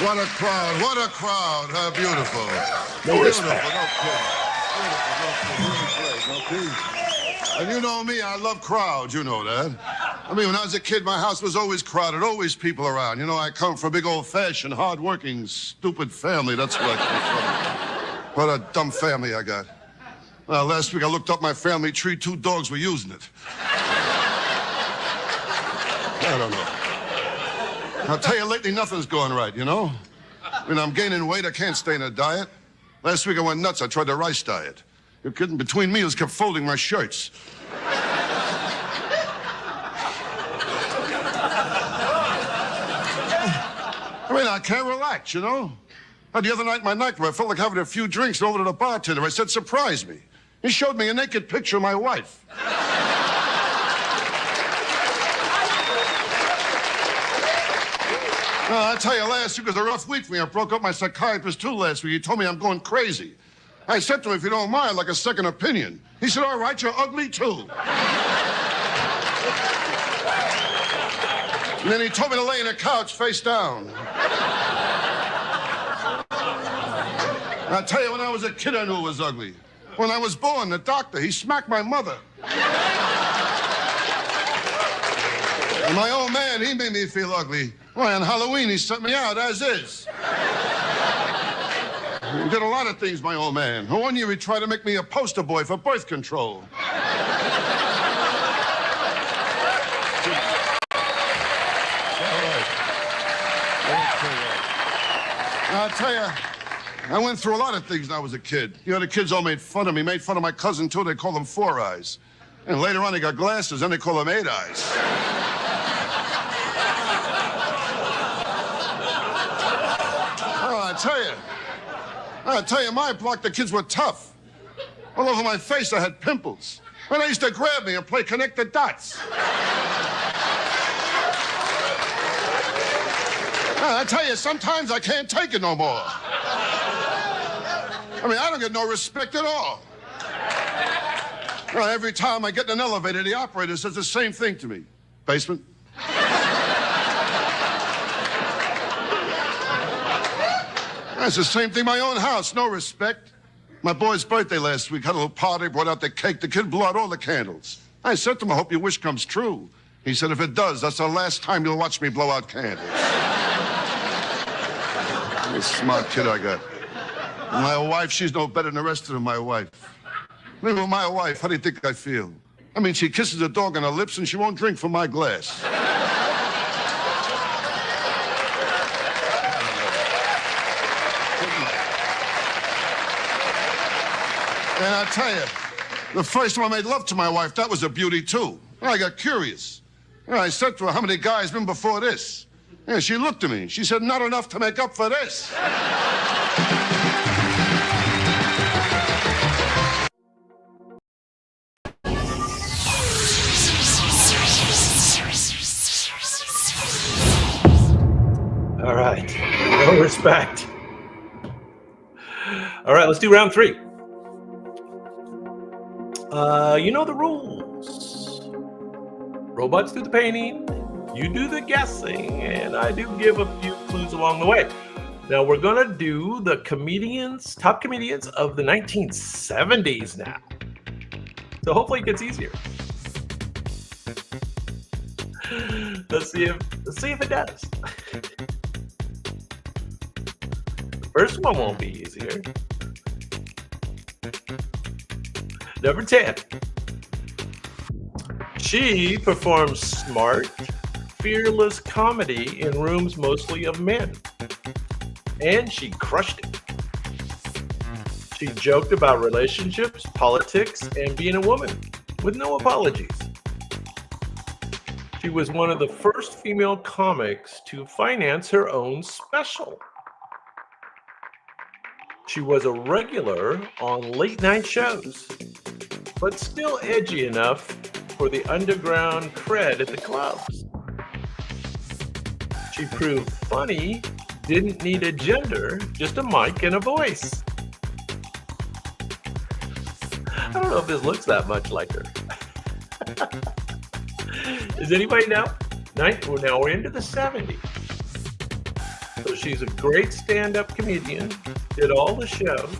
What a crowd, what a crowd. How beautiful. No respect. And you know me, I love crowds, you know that. I mean, when I was a kid, my house was always crowded, always people around. You know, I come from a big old-fashioned, hard-working, stupid family. That's what I come from. What a dumb family I got. Well, last week I looked up my family tree, 2 dogs were using it. I don't know. I'll tell you, lately, nothing's going right, you know? I mean, I'm gaining weight. I can't stay in a diet. Last week, I went nuts. I tried the rice diet. You're kidding? Between meals, kept folding my shirts. I mean, I can't relax, you know? The other night in my nightclub, I felt like having a few drinks over to the bartender. I said, surprise me. He showed me a naked picture of my wife. I tell you, last week was a rough week for me. I broke up my psychiatrist, too, last week. He told me I'm going crazy. I said to him, if you don't mind, like a second opinion. He said, all right, you're ugly, too. And then he told me to lay in a couch face down. I tell you, when I was a kid, I knew it was ugly. When I was born, the doctor, he smacked my mother. And my old man, he made me feel ugly. Why, on Halloween, he sent me out as is. He did a lot of things, my old man. One year, he tried to make me a poster boy for birth control. I'll tell you, I went through a lot of things when I was a kid. You know, the kids all made fun of me, made fun of my cousin, too. They called him Four Eyes. And later on, he got glasses, and they call him 8 Eyes. Oh, I tell you, my block, the kids were tough. All over my face, I had pimples. And they used to grab me and play connect the dots. I tell you, sometimes I can't take it no more. I mean, I don't get no respect at all. Every time I get in an elevator, the operator says the same thing to me. Basement? That's the same thing, my own house, no respect. My boy's birthday last week, had a little party, brought out the cake. The kid blew out all the candles. I said to him, I hope your wish comes true. He said, if it does, that's the last time you'll watch me blow out candles. What a smart kid I got. And my wife, she's no better than the rest of them, my wife. Living with my wife, how do you think I feel? I mean, she kisses a dog on her lips and she won't drink from my glass. And I tell you, the first time I made love to my wife, that was a beauty, too. I got curious. I said to her, how many guys been before this? And she looked at me. She said, not enough to make up for this. All right. No respect. All right, let's do round 3. You know the rules. Robots do the painting, you do the guessing, and I do give a few clues along the way. Now we're gonna do the comedians, top comedians of the 1970s now. So hopefully it gets easier. Let's see if it does. The first one won't be easier. Number 10. She performs smart, fearless comedy in rooms mostly of men. And she crushed it. She joked about relationships, politics, and being a woman with no apologies. She was one of the first female comics to finance her own special. She was a regular on late night shows, but still edgy enough for the underground cred at the clubs. She proved funny, didn't need a gender, just a mic and a voice. I don't know if this looks that much like her. Does anybody know? Now we're into the 70s. So she's a great stand-up comedian, did all the shows.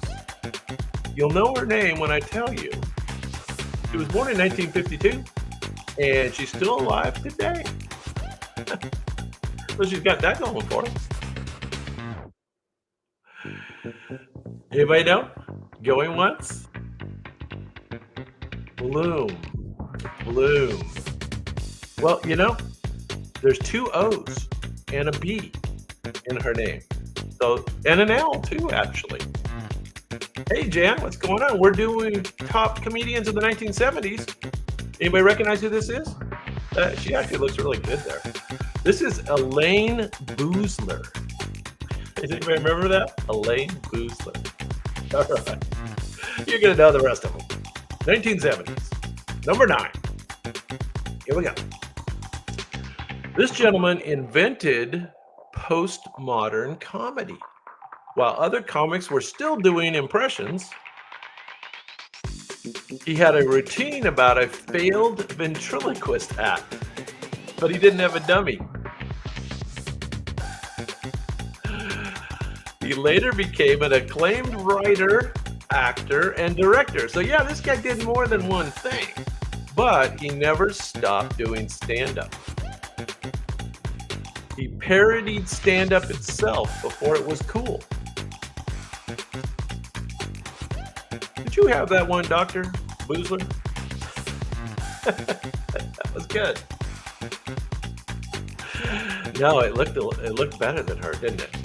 You'll know her name when I tell you. She was born in 1952, and she's still alive today. So she's got that going for her. Anybody know? Going once? Bloom. Well, you know, there's 2 O's and a B in her name. So, and an L too, actually. Hey, Jan, what's going on? We're doing top comedians of the 1970s. Anybody recognize who this is? She actually looks really good there. This is Elaine Boozler. Does anybody remember that? Elaine Boozler. All right. You're going to know the rest of them. 1970s. Number 9. Here we go. This gentleman invented postmodern comedy. While other comics were still doing impressions, he had a routine about a failed ventriloquist act, but he didn't have a dummy. He later became an acclaimed writer, actor, and director. So yeah, this guy did more than one thing, but he never stopped doing stand-up. He parodied stand-up itself before it was cool. Did you have that one, Dr. Boozler? That was good. No, it looked better than her, didn't it?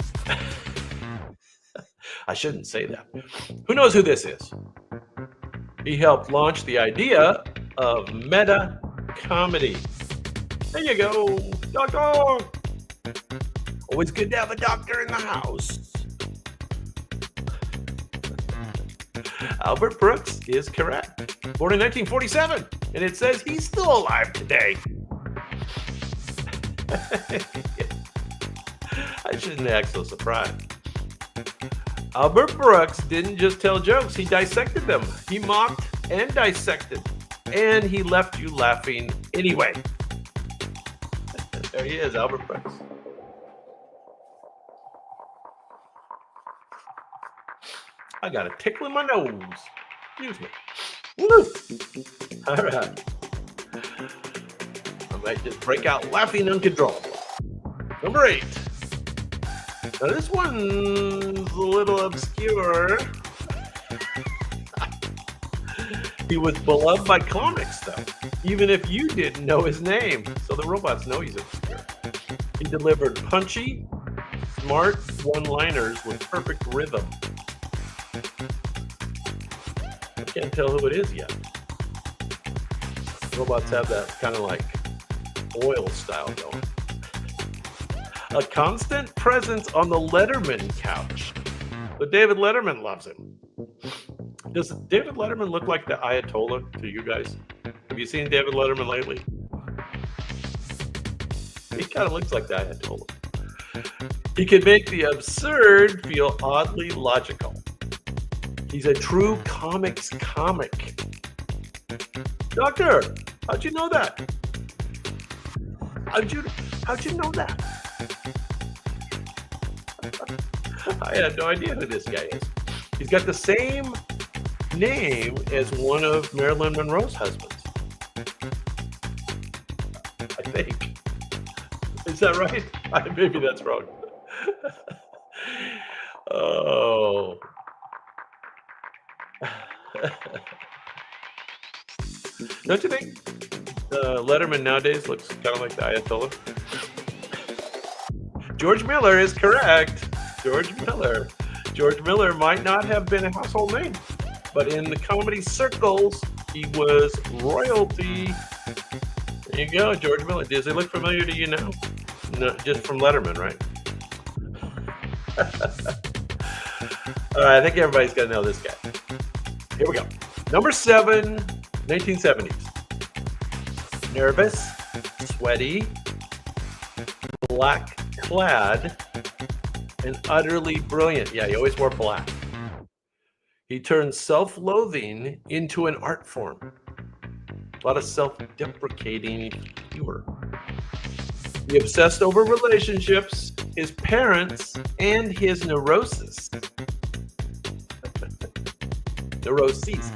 I shouldn't say that. Who knows who this is? He helped launch the idea of meta comedy. There you go, doctor. Always good to have a doctor in the house. Albert Brooks is correct. Born in 1947, and it says he's still alive today. I shouldn't act so surprised. Albert Brooks didn't just tell jokes, he dissected them. He mocked and dissected, and he left you laughing anyway. There he is, Albert Brooks. I got a tickle in my nose. Excuse me. Woo! All right. I might just break out laughing uncontrollably. Number 8. Now this one's a little obscure. He was beloved by comics, though, even if you didn't know his name. So the robots know he's obscure. He delivered punchy, smart one-liners with perfect rhythm. I can't tell who it is yet. Robots have that kind of like oil style going. A constant presence on the Letterman couch. But David Letterman loves him. Does David Letterman look like the Ayatollah to you guys? Have you seen David Letterman lately? He kind of looks like the Ayatollah. He can make the absurd feel oddly logical. He's a true comics comic. Doctor, how'd you know that? How'd you know that? I had no idea who this guy is. He's got the same name as one of Marilyn Monroe's husbands. I think. Is that right? Maybe that's wrong. Oh. Don't you think Letterman nowadays looks kind of like the Ayatollah? George Miller is correct. George Miller. George Miller might not have been a household name, but in the comedy circles, he was royalty. There you go, George Miller. Does he look familiar to you now? No, just from Letterman, right? All right, I think everybody's got to know this guy. Here we go. Number 7, 1970s. Nervous, sweaty, black clad, and utterly brilliant. Yeah, he always wore black. He turned self-loathing into an art form. A lot of self-deprecating humor. He obsessed over relationships, his parents, and his neuroses. Neuroses.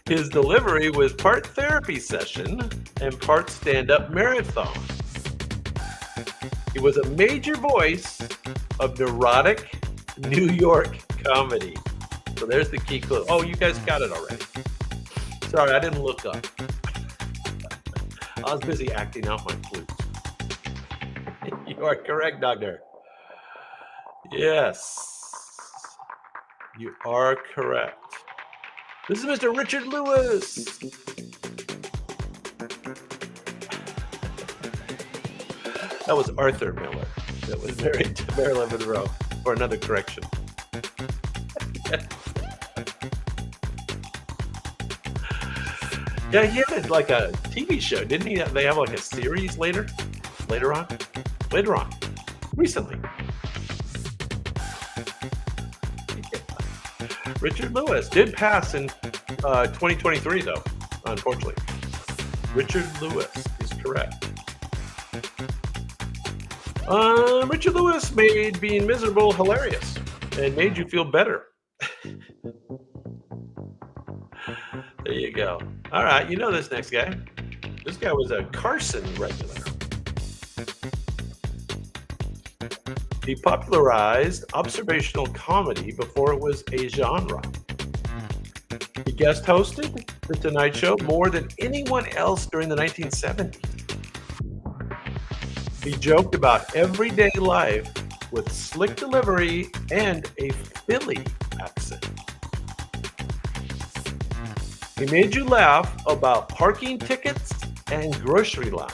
His delivery was part therapy session and part stand-up marathon. He was a major voice of neurotic New York comedy. So there's the key clue. Oh, you guys got it already. Sorry, I didn't look up. I was busy acting out my flute. You are correct, Doctor. Yes. You are correct. This is Mr. Richard Lewis. That was Arthur Miller that was married to Marilyn Monroe. For another correction. Yeah, he had like a TV show, didn't he? They have like a series later on, recently. Yeah. Richard Lewis did pass in 2023, though, unfortunately. Richard Lewis is correct. Richard Lewis made being miserable hilarious and made you feel better. There you go. All right, you know this next guy. This guy was a Carson regular. He popularized observational comedy before it was a genre. He guest hosted The Tonight Show more than anyone else during the 1970s. He joked about everyday life with slick delivery and a Philly accent. He made you laugh about parking tickets and grocery lines.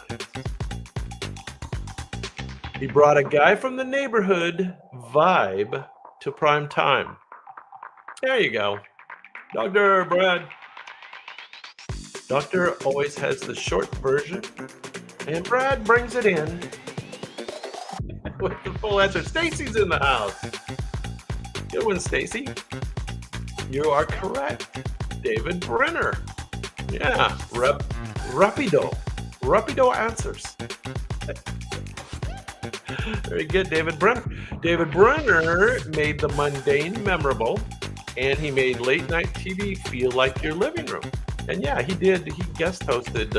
He brought a guy from the neighborhood vibe to prime time. There you go. Dr. Brad. Doctor always has the short version, and Brad brings it in with the full answer. Stacy's in the house. Good one, Stacy. You are correct. David Brenner. Yeah, Rapido answers. Very good, David Brenner. David Brenner made the mundane memorable, and he made late night TV feel like your living room. And yeah, he did. He guest hosted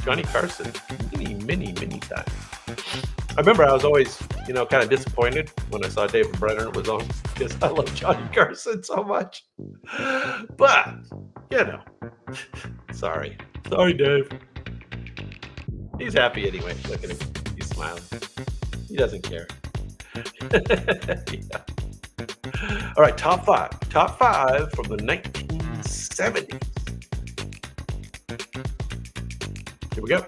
Johnny Carson many times. I remember I was always, kind of disappointed when I saw David Brenner was on because I love Johnny Carson so much. But, sorry, Dave. He's happy anyway. Look at him. He's smiling. He doesn't care. Yeah. All right, top five from the 1970s. Here we go.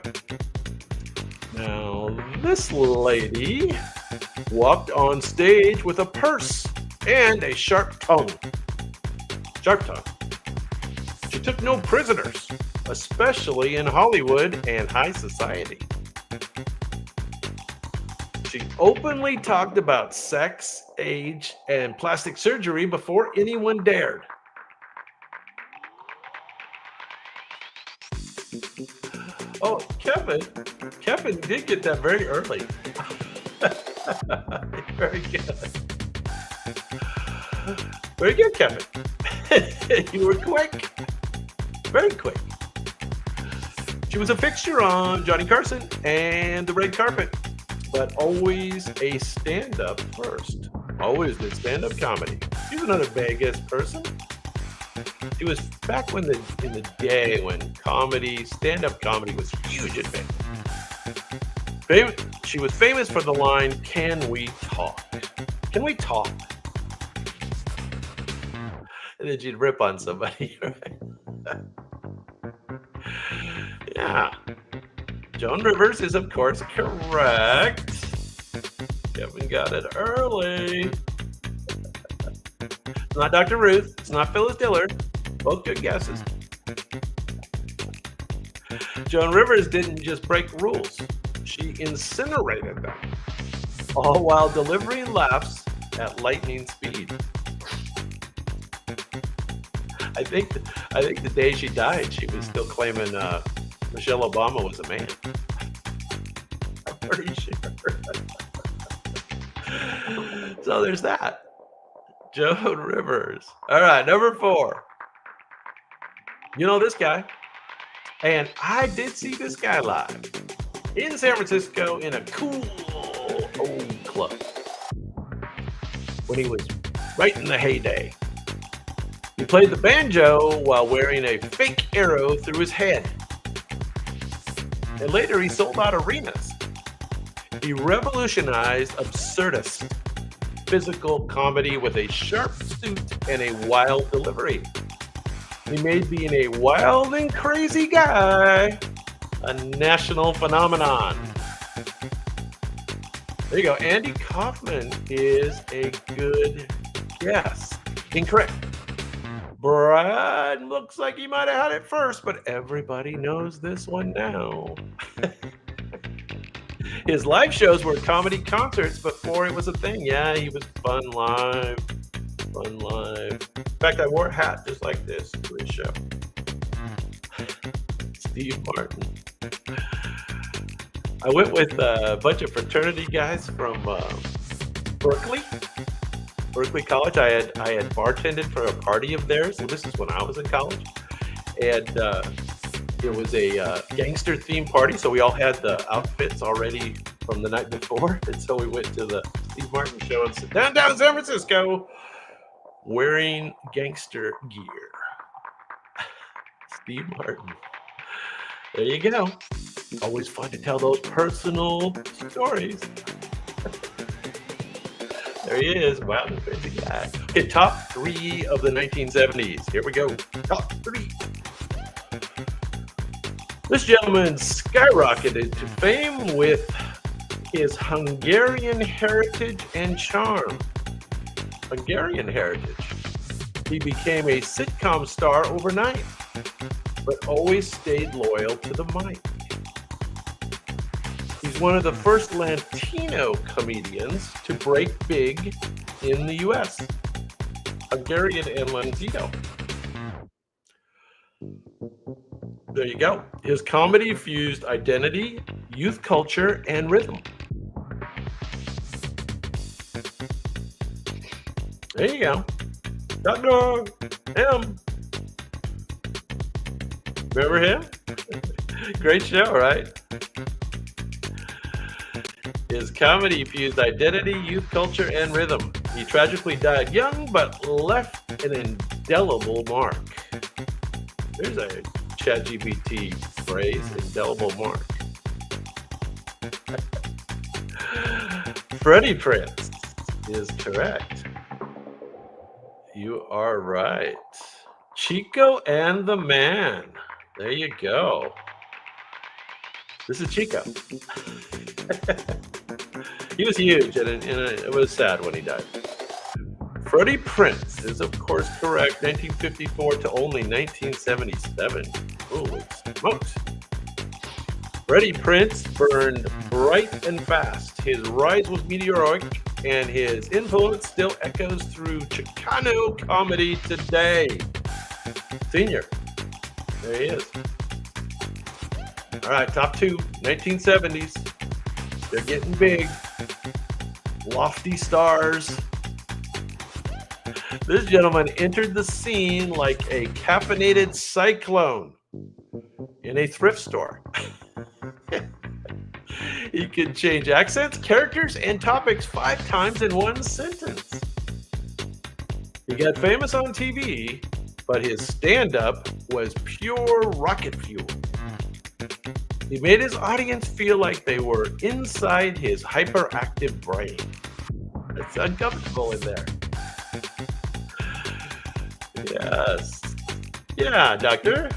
Now, this lady walked on stage with a purse and a sharp tongue. She took no prisoners, especially in Hollywood and high society. She openly talked about sex, age, and plastic surgery before anyone dared. Oh, Kevin did get that very early. Very good. Very good, Kevin. You were quick. Very quick. She was a fixture on Johnny Carson and the red carpet, but always a stand-up first. Always did stand-up comedy. She's another Vegas person. It was back in the day when stand-up comedy was huge in Vegas. She was famous for the line, "Can we talk? Can we talk?" And then she'd rip on somebody. Right? Yeah. Joan Rivers is, of course, correct. Kevin got it early. It's not Dr. Ruth. It's not Phyllis Diller. Both good guesses. Joan Rivers didn't just break rules. She incinerated them, all while delivering laughs at lightning speed. I think the day she died, she was still claiming Michelle Obama was a man. I'm pretty sure. So there's that. Joan Rivers. All right, number 4. You know this guy. And I did see this guy live in San Francisco in a cool old club when he was right in the heyday. He played the banjo while wearing a fake arrow through his head. And later he sold out arenas. He revolutionized absurdist physical comedy with a sharp suit and a wild delivery. He made being a wild and crazy guy a national phenomenon. There you go. Andy Kaufman is a good guess. Incorrect. Brad looks like he might have had it first, but everybody knows this one now. His live shows were comedy concerts before it was a thing. Yeah, he was fun live. In fact, I wore a hat just like this to his show. Steve Martin. I went with a bunch of fraternity guys from Berkeley College. I had bartended for a party of theirs. So this is when I was in college, and it was a gangster themed party. So we all had the outfits already from the night before, and so we went to the Steve Martin show in downtown San Francisco, wearing gangster gear. Steve Martin. There you go. Always fun to tell those personal stories. There he is, wild and crazy guy. Okay, top 3 of the 1970s. Here we go. Top 3. This gentleman skyrocketed to fame with his Hungarian heritage and charm. Hungarian heritage. He became a sitcom star overnight, but always stayed loyal to the mic. He's one of the first Latino comedians to break big in the U.S. Hungarian and Latino. There you go. His comedy fused identity, youth culture, and rhythm. There you go. Dr. M. Remember him? Great show, right? His comedy fused identity, youth culture, and rhythm. He tragically died young, but left an indelible mark. There's a ChatGPT phrase, indelible mark. Freddie Prinze is correct. You are right. Chico and the Man. There you go. This is Chico. He was huge, and it was sad when he died. Freddie Prinze is, of course, correct. 1954 to only 1977. Holy smokes. Freddie Prinze burned bright and fast. His rise was meteoric, and his influence still echoes through Chicano comedy today. Senior. There he is. All right, top two, 1970s. They're getting big. Lofty stars. This gentleman entered the scene like a caffeinated cyclone in a thrift store. He could change accents, characters, and topics 5 times in one sentence. He got famous on TV, but his stand-up was pure rocket fuel. He made his audience feel like they were inside his hyperactive brain. It's uncomfortable in there. Yes. Yeah, doctor.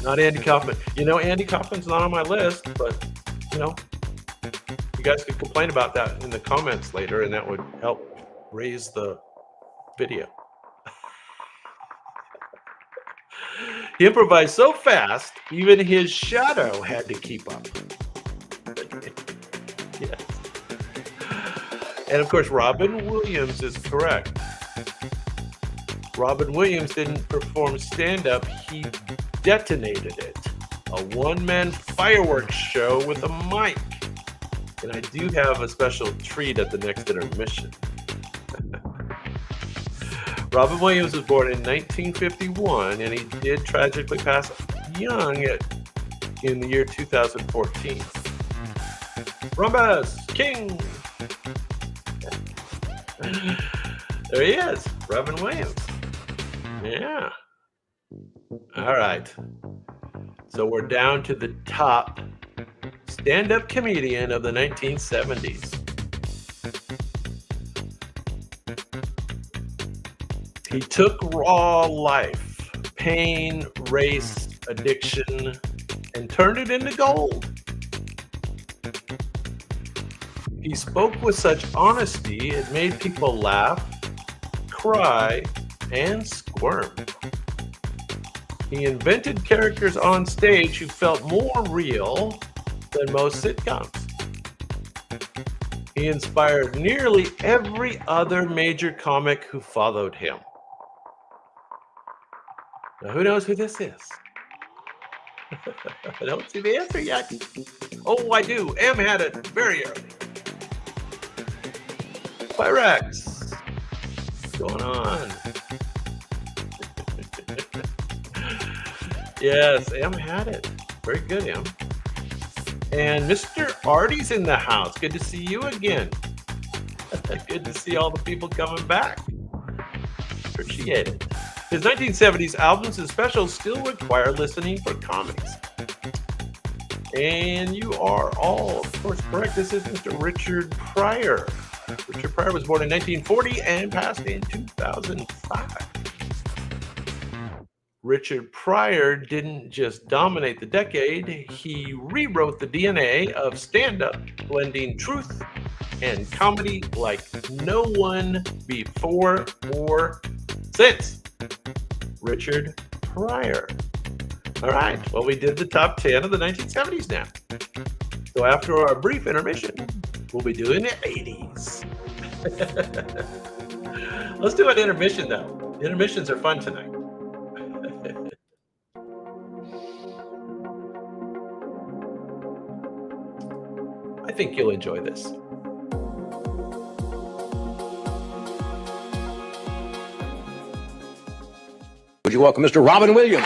Not Andy Kaufman. You know, Andy Kaufman's not on my list, but, you know, you guys could complain about that in the comments later, and that would help raise the video. He improvised so fast, even his shadow had to keep up. Yes. And of course, Robin Williams is correct. Robin Williams didn't perform stand-up, he detonated it. A one-man fireworks show with a mic. And I do have a special treat at the next intermission. Robin Williams was born in 1951, and he did tragically pass young in the year 2014. Rhombus King. There he is, Robin Williams. Yeah. All right. So we're down to the top stand-up comedian of the 1970s. He took raw life, pain, race, addiction, and turned it into gold. He spoke with such honesty, it made people laugh, cry, and squirm. He invented characters on stage who felt more real than most sitcoms. He inspired nearly every other major comic who followed him. Now, who knows who this is? I don't see the answer yet. Oh, I do. M had it very early. Pyrex. What's going on? Yes, M had it. Very good, M. And Mr. Artie's in the house. Good to see you again. Good to see all the people coming back. Appreciate it. His 1970s albums and specials still require listening for comics. And you are all, of course, correct. This is Mr. Richard Pryor. Richard Pryor was born in 1940 and passed in 2005. Richard Pryor didn't just dominate the decade, he rewrote the DNA of stand-up, blending truth and comedy like no one before or since. Richard Pryor. All right, well, we did the top 10 of the 1970s now. So after our brief intermission, we'll be doing the 80s. Let's do an intermission, though. Intermissions are fun tonight. I think you'll enjoy this. Would you welcome Mr. Robin Williams?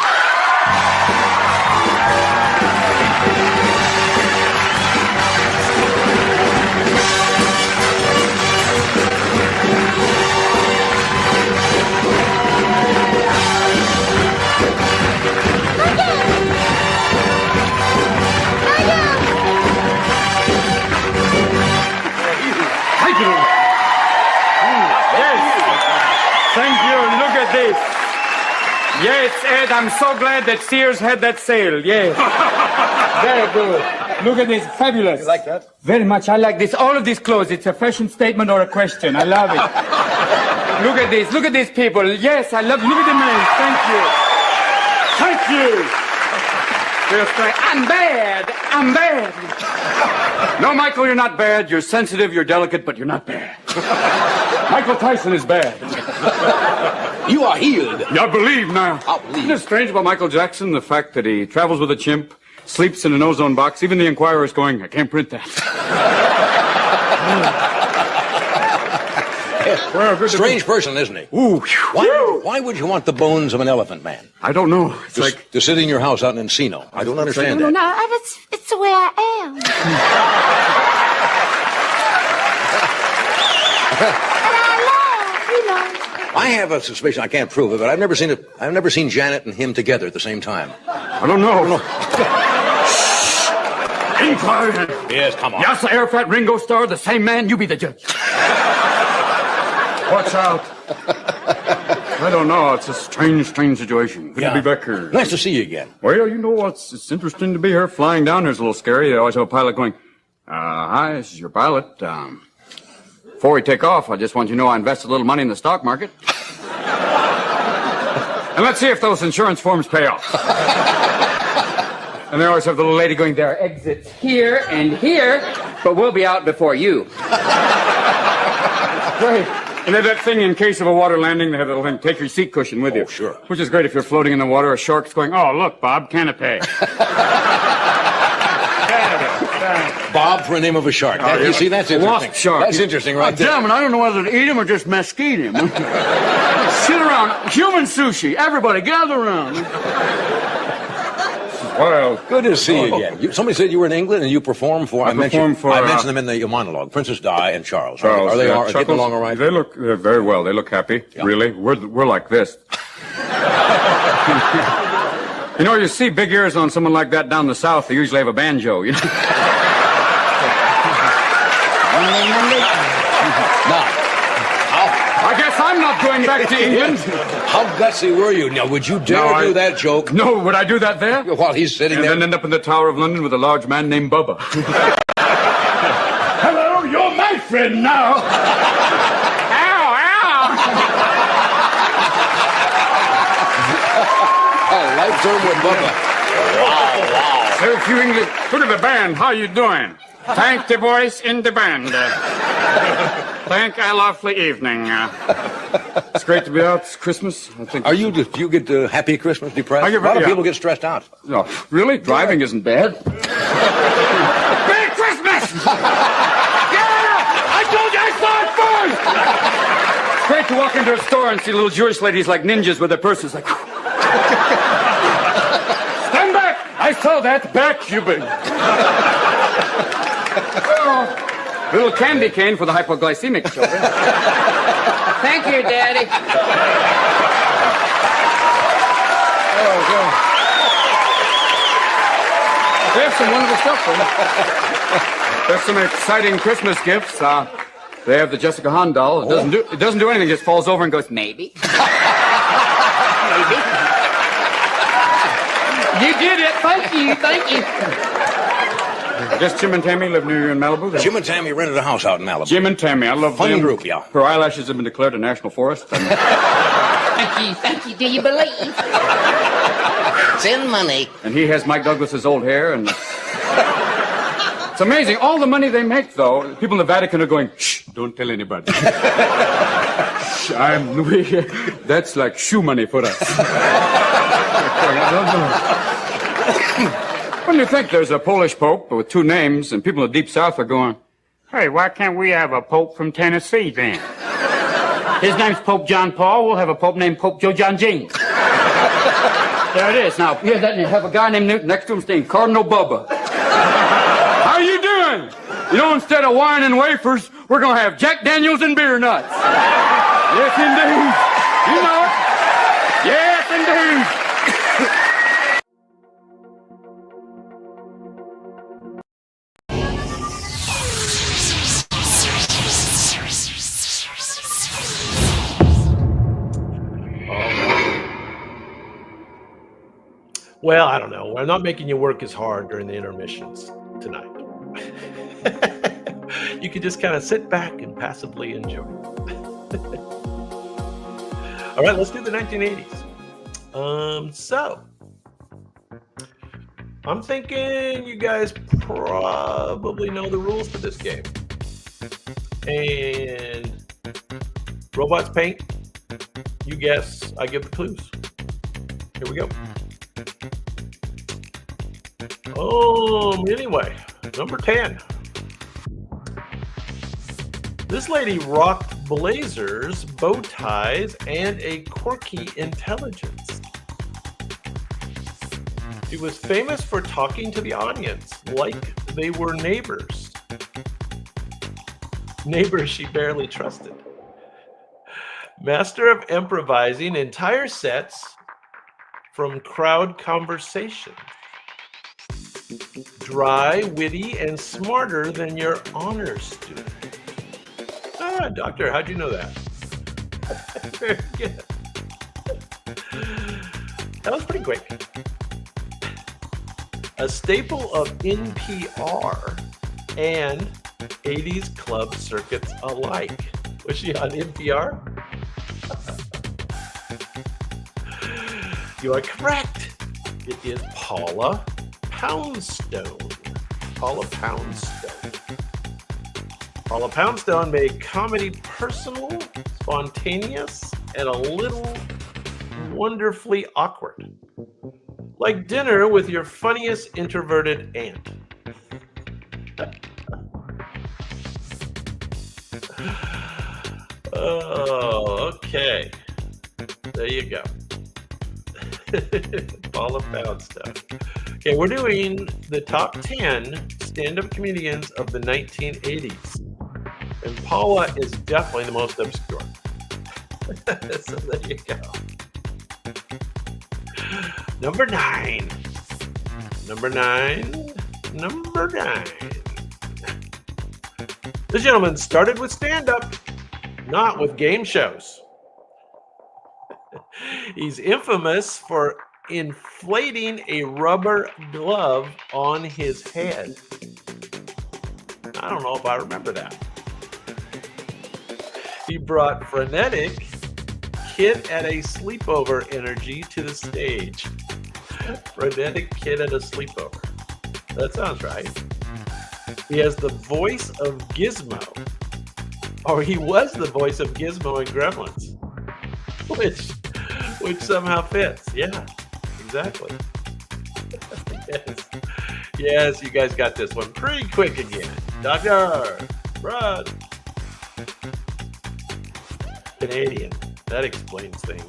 Thank you. Look at this. Yes, Ed, I'm so glad that Sears had that sale. Yes. Very good. Look at this. Fabulous. You like that? Very much. I like this. All of these clothes. It's a fashion statement or a question. I love it. Look at this. Look at these people. Yes, I love it. Look at the men. Thank you. Thank you. I'm bad. I'm bad. No, Michael, you're not bad. You're sensitive, you're delicate, but you're not bad. Michael Tyson is bad. You are healed. I believe now. I'll believe. Isn't it strange about Michael Jackson? The fact that he travels with a chimp, sleeps in an ozone box. Even the Inquirer is going, I can't print that. Strange person, isn't he? Ooh. Why would you want the bones of an elephant man? I don't know. It's Just like... to sit in your house out in Encino. I don't understand that. No, it's the way I am. And I laugh, you know. I have a suspicion. I can't prove it, but I've never seen Janet and him together at the same time. I don't know. Inquirer. Yes, come on. Yes, Air Fat Ringo Starr, the same man. You be the judge. Watch out. I don't know. It's a strange situation. Good to be back here. Nice to see you again. Well, you know, it's interesting to be here. Flying down here's a little scary. They always have a pilot going, hi, this is your pilot. Before we take off, I just want you to know I invested a little money in the stock market. And let's see if those insurance forms pay off. And they always have the little lady going, there are exits here and here, but we'll be out before you. Great. And they have that thing in case of a water landing, they have that little thing, take your seat cushion with you. Oh, sure. Which is great if you're floating in the water, a shark's going, oh, look, Bob, canapé. Bob for a name of a shark. You see, that's interesting. Wasp shark. That's interesting, right there. Damn it, I don't know whether to eat him or just mesquite him. Sit around. Human sushi. Everybody, gather around. Well, good to see you again. Somebody said you were in England and you performed for. I mentioned them in the monologue. Princess Di and Charles. Are they getting along all right? They look very well. They look happy. Yeah. Really, we're like this. You know, you see big ears on someone like that down the south. They usually have a banjo. You know. Now, I guess I'm not going back to England. How gutsy were you? Now, would you dare do that joke? No, would I do that there? While he's sitting there? And then end up in the Tower of London with a large man named Bubba. Hello, you're my friend now. Ow, ow. A life term with Bubba. Wow. So if you English, look at the band. How you doing? Thank the boys in the band. Thank a lovely evening. It's great to be out. It's Christmas. I think. Do you get happy Christmas, depressed? A lot of people get stressed out. No, really? Driving isn't bad. Merry Christmas! Yeah! I told you I saw it first! It's great to walk into a store and see little Jewish ladies like ninjas with their purses like... Stand back! I saw that back, you big. Little candy cane for the hypoglycemic children. Thank you, Daddy. Oh, God. They have some wonderful stuff for them. There's some exciting Christmas gifts. They have the Jessica Hahn doll. It doesn't do anything. Just falls over and goes, maybe. Maybe. You did it. Thank you. Thank you. I guess Jim and Tammy live near you in Malibu. Jim and Tammy rented a house out in Malibu. Jim and Tammy, I love Fun them. group, yeah. Her eyelashes have been declared a national forest. Thank you. Do you believe? Send money. And he has Mike Douglas's old hair, and it's amazing. All the money they make, though, people in the Vatican are going, shh, don't tell anybody. That's like shoe money for us. When you think there's a Polish Pope with two names, and people in the Deep South are going, hey, why can't we have a Pope from Tennessee then? His name's Pope John Paul. We'll have a Pope named Pope Joe John James. There it is. Now, here's that, and you have a guy named Newton next to him saying Cardinal Bubba. How you doing? You know, instead of wine and wafers, we're going to have Jack Daniels and beer nuts. Yes, indeed. You know it. Yes, indeed. Well, I don't know. We're not making you work as hard during the intermissions tonight. You can just kind of sit back and passively enjoy. All right, let's do the 1980s. So I'm thinking you guys probably know the rules for this game. And robots paint. You guess. I give the clues. Here we go. Anyway, number 10. This lady rocked blazers, bow ties, and a quirky intelligence. She was famous for talking to the audience like they were neighbors. Neighbors she barely trusted. Master of improvising entire sets from crowd conversation. Dry, witty, and smarter than your honors student. Ah, doctor, how'd you know that? Very good. That was pretty quick. A staple of NPR and 80s club circuits alike. Was she on NPR? You are correct. It is Paula Poundstone. Paula Poundstone. Paula Poundstone made comedy personal, spontaneous, and a little wonderfully awkward. Like dinner with your funniest introverted aunt. Oh, okay. There you go. Paula Poundstone. Okay, we're doing the top 10 stand-up comedians of the 1980s. And Paula is definitely the most obscure. So there you go. Number 9. Number 9. Number 9. This gentleman started with stand-up, not with game shows. He's infamous for inflating a rubber glove on his head. I don't know if I remember that. He brought frenetic kid at a sleepover energy to the stage. Frenetic kid at a sleepover. That sounds right. He has the voice of Gizmo. Or he was the voice of Gizmo in Gremlins. Which somehow fits. Yeah, exactly. Yes. Yes, you guys got this one pretty quick again. Doctor, Rod. Canadian. That explains things.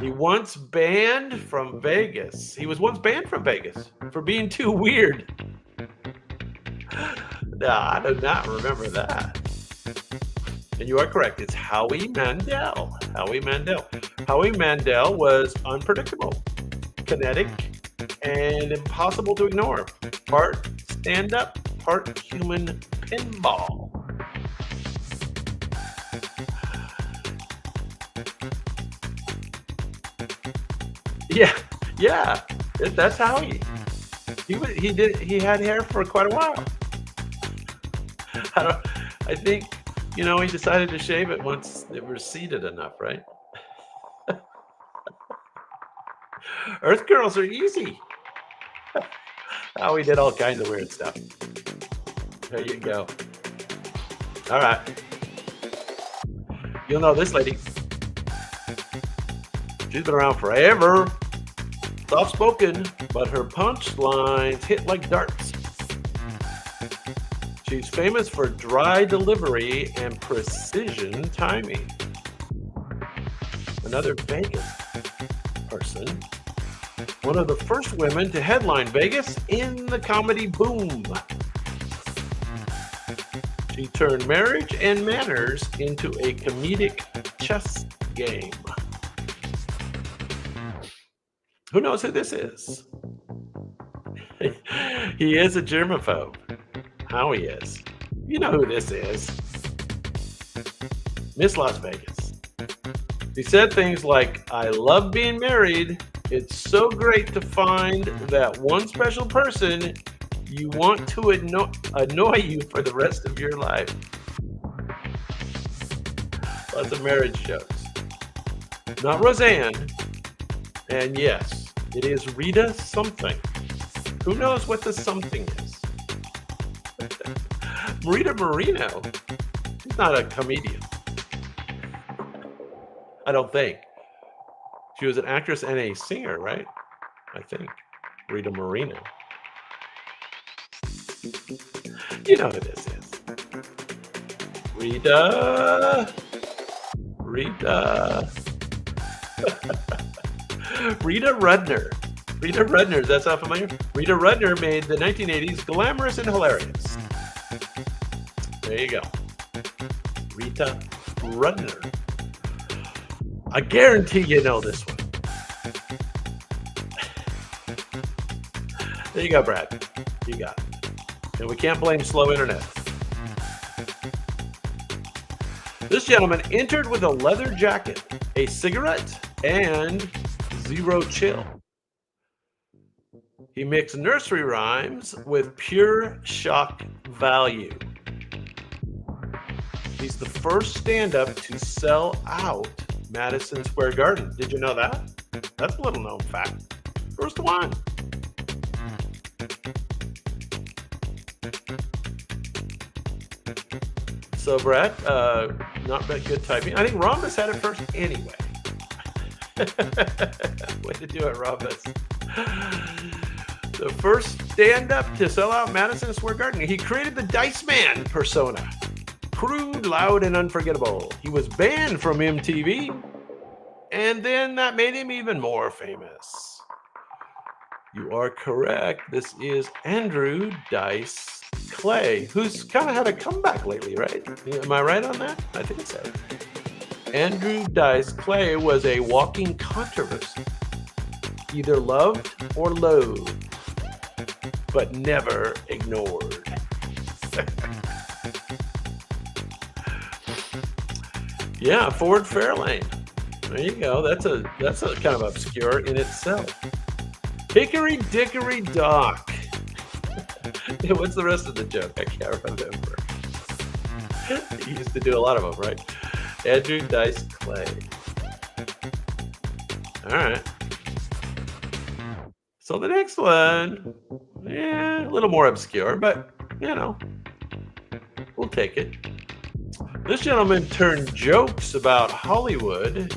He was once banned from Vegas for being too weird. No, I do not remember that. And you are correct. It's Howie Mandel. Howie Mandel. Howie Mandel was unpredictable, kinetic, and impossible to ignore. Part stand-up, part human pinball. Yeah, that's how he had hair for quite a while. I think, he decided to shave it once it receded enough, right? Earth girls are easy. Oh, he did all kinds of weird stuff. There you go. All right. You'll know this lady. She's been around forever. Soft-spoken, but her punchlines hit like darts. She's famous for dry delivery and precision timing. Another Vegas person. One of the first women to headline Vegas in the comedy boom. She turned marriage and manners into a comedic chess game. Who knows who this is? He is a germaphobe. How he is. You know who this is. Miss Las Vegas. He said things like, I love being married. It's so great to find that one special person you want to annoy you for the rest of your life. Lots of marriage jokes. Not Roseanne. And yes, it is Rita something. Who knows what the something is? Rita Moreno. She's not a comedian. I don't think. She was an actress and a singer, right? I think. Rita Moreno. You know who this is. Rita. Rita Rudner. Rita Rudner, does that sound familiar? Rita Rudner made the 1980s glamorous and hilarious. There you go. Rita Rudner. I guarantee you know this one. There you go, Brad. You got it. And we can't blame slow internet. This gentleman entered with a leather jacket, a cigarette, and zero chill. He mixed nursery rhymes with pure shock value. He's the first stand-up to sell out Madison Square Garden. Did you know that? That's a little known fact. First one. So, Brett, not that good typing. I think Rhombus had it first anyway. Way to do it, Rhombus. The first stand-up to sell out Madison Square Garden. He created the Dice Man persona. Crude, loud, and unforgettable. He was banned from MTV, and then that made him even more famous. You are correct. This is Andrew Dice Clay, who's kind of had a comeback lately, right? Am I right on that? I think so. Andrew Dice Clay was a walking controversy, either loved or loathed, but never ignored. Yeah, Ford Fairlane. There you go. That's a kind of obscure in itself. Hickory Dickory Dock. What's the rest of the joke? I can't remember. He used to do a lot of them, right? Andrew Dice Clay. All right. So the next one, a little more obscure, but, we'll take it. This gentleman turned jokes about Hollywood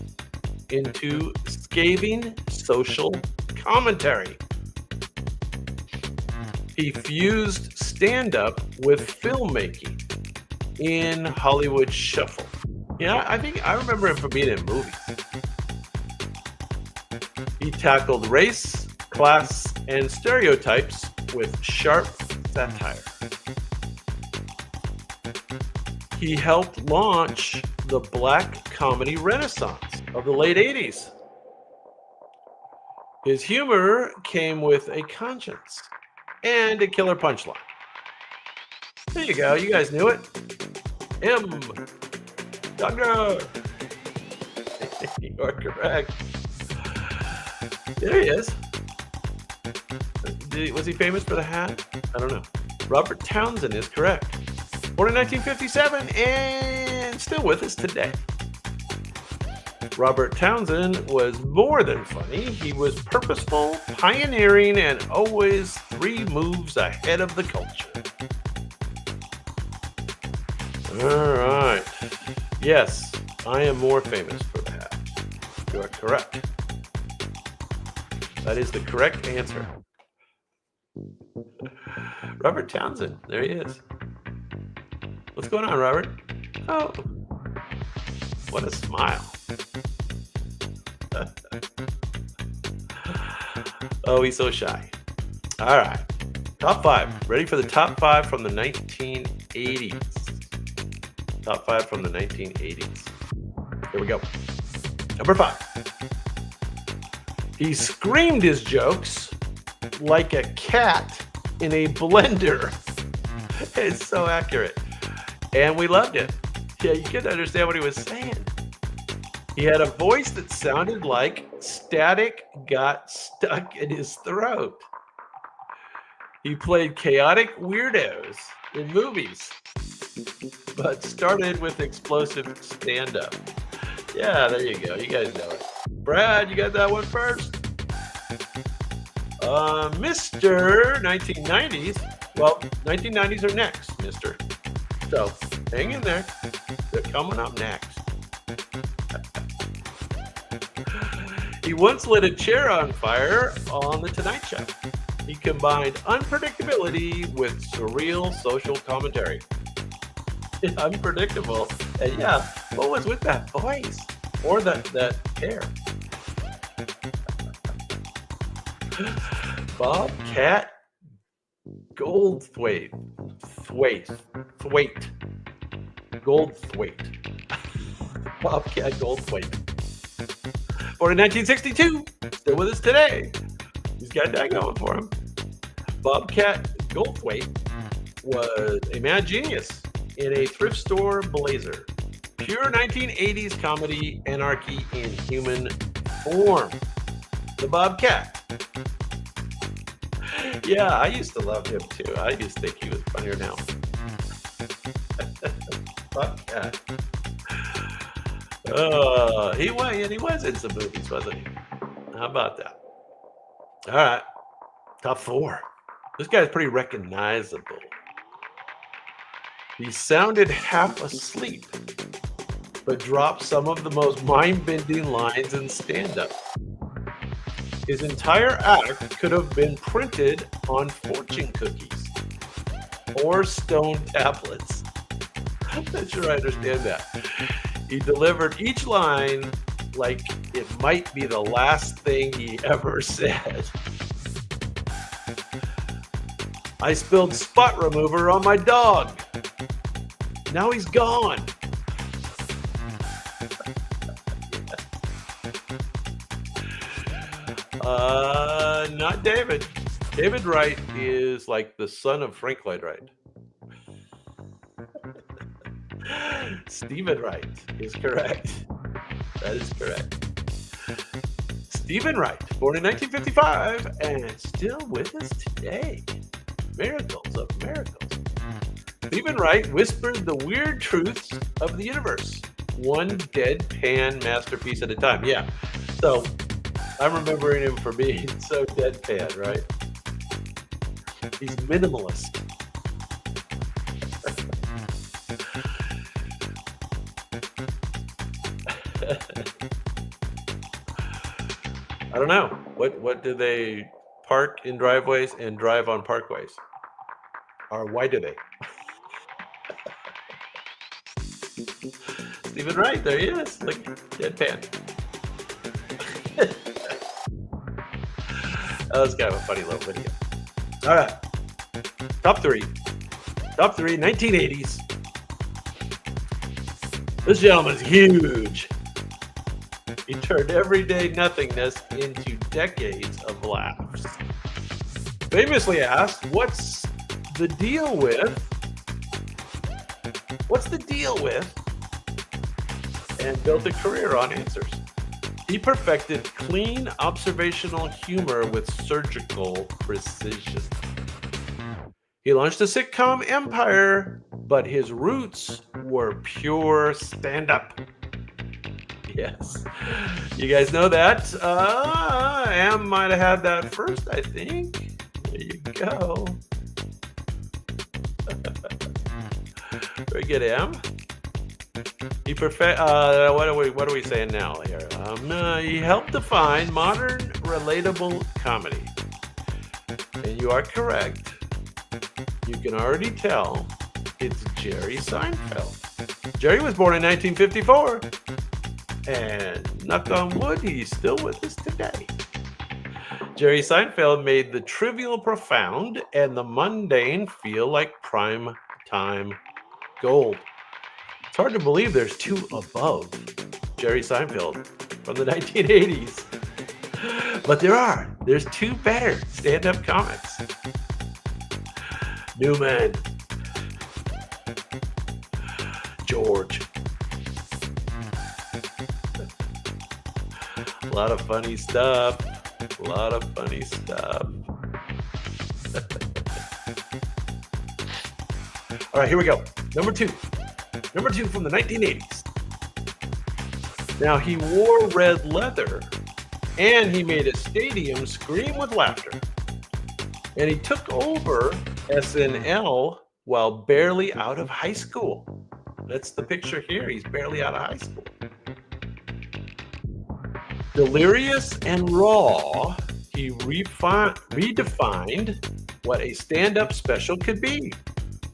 into scathing social commentary. He fused stand-up with filmmaking in Hollywood Shuffle. Yeah, I remember him from being in movies. He tackled race, class, and stereotypes with sharp satire. He helped launch the black comedy renaissance of the late 80s. His humor came with a conscience and a killer punchline. There you go. You guys knew it. M. Doctor. You're correct. There he is. Was he famous for the hat? I don't know. Robert Townsend is correct. Born in 1957 and still with us today. Robert Townsend was more than funny. He was purposeful, pioneering, and always 3 moves ahead of the culture. All right. Yes, I am more famous for the hat. You are correct. That is the correct answer. Robert Townsend, there he is. What's going on, Robert? Oh, what a smile. Oh, he's so shy. All right. Top 5. Ready for the top 5 from the 1980s. Top 5 from the 1980s. Here we go. Number 5. He screamed his jokes like a cat in a blender. It's so accurate. And we loved it. Yeah, you couldn't understand what he was saying. He had a voice that sounded like static got stuck in his throat. He played chaotic weirdos in movies, but started with explosive stand-up. Yeah, there you go. You guys know it. Brad, you got that one first? Mr. 1990s. Well, 1990s are next, mister. So, hang in there. They're coming up next. He once lit a chair on fire on The Tonight Show. He combined unpredictability with surreal social commentary. Unpredictable. And yeah, what was with that voice? Or that hair? Bobcat Goldthwait. Goldthwait. Bobcat Goldthwait. Born in 1962, still with us today. He's got that going for him. Bobcat Goldthwait was a mad genius in a thrift store blazer. Pure 1980s comedy anarchy in human form. The Bobcat. Yeah, I used to love him too. I used to think he was funnier now. Bobcat. He was in some movies, wasn't he? How about that? All right. Top 4. This guy's pretty recognizable. He sounded half asleep, but dropped some of the most mind-bending lines in stand-up. His entire act could have been printed on fortune cookies or stone tablets. I'm not sure I understand that. He delivered each line like it might be the last thing he ever said. I spilled spot remover on my dog. Now he's gone. Not David. David Wright is like the son of Frank Lloyd Wright. Stephen Wright is correct. That is correct. Stephen Wright, born in 1955 and still with us today. Miracles of miracles. Stephen Wright whispered the weird truths of the universe, one deadpan masterpiece at a time. Yeah, so I'm remembering him for being so deadpan, right? He's minimalist. I don't know. What do they park in driveways and drive on parkways? Or why do they? Stephen Wright, there he is. Look, deadpan. Oh, this guy have a funny little video. All right. Top 3. Top 3, 1980s. This gentleman's huge. He turned everyday nothingness into decades of laughs. Famously asked, what's the deal with? And built a career on answers. He perfected clean observational humor with surgical precision. He launched a sitcom empire, but his roots were pure stand-up. Yes. You guys know that? Am might have had that first, I think. There you go. Very good, Em. He what are we saying now here? He helped define modern relatable comedy. And you are correct. You can already tell it's Jerry Seinfeld. Jerry was born in 1954. And knock on wood, he's still with us today. Jerry Seinfeld made the trivial profound and the mundane feel like prime time gold. It's hard to believe there's two above Jerry Seinfeld from the 1980s. But there's two better stand-up comics. Newman. George. A lot of funny stuff. All right, here we go. Number two from the 1980s. Now, he wore red leather, and he made a stadium scream with laughter. And he took over SNL while barely out of high school. That's the picture here. He's barely out of high school. Delirious and raw, he redefined what a stand-up special could be.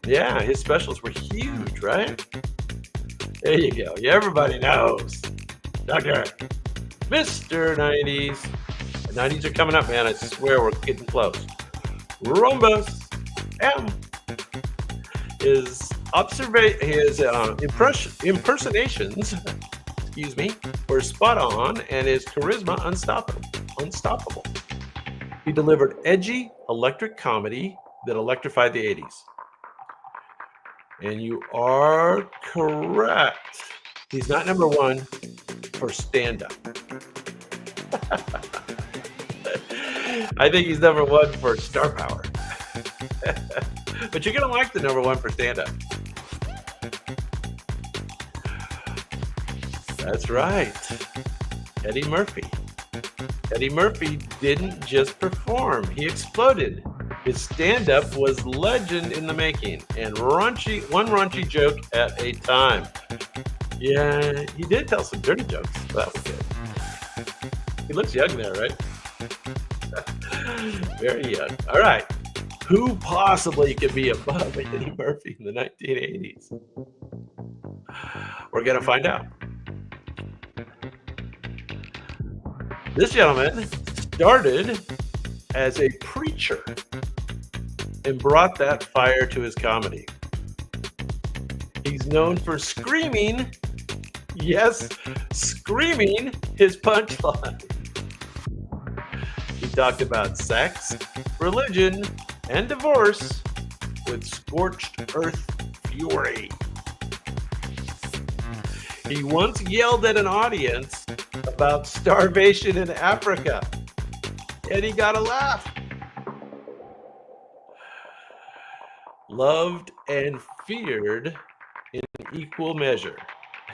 Yeah, his specials were huge, right? There you go. Yeah, everybody knows. Dr. Mr. 90s. The 90s are coming up, man. I swear we're getting close. Rhombus M. His impersonations were spot on, and his charisma unstoppable. He delivered edgy, electric comedy that electrified the 80s. And you are correct. He's not number one for stand-up. I think he's number one for star power. But you're going to like the number one for stand-up. That's right. Eddie Murphy. Eddie Murphy didn't just perform. He exploded. His stand-up was legend in the making, and one raunchy joke at a time. Yeah, he did tell some dirty jokes. That was good. He looks young there, right? Very young. All right. Who possibly could be above Eddie Murphy in the 1980s? We're going to find out. This gentleman started as a preacher and brought that fire to his comedy. He's known for screaming, yes, screaming his punchline. He talked about sex, religion, and divorce with scorched earth fury. He once yelled at an audience about starvation in Africa, and he got a laugh. Loved and feared in equal measure.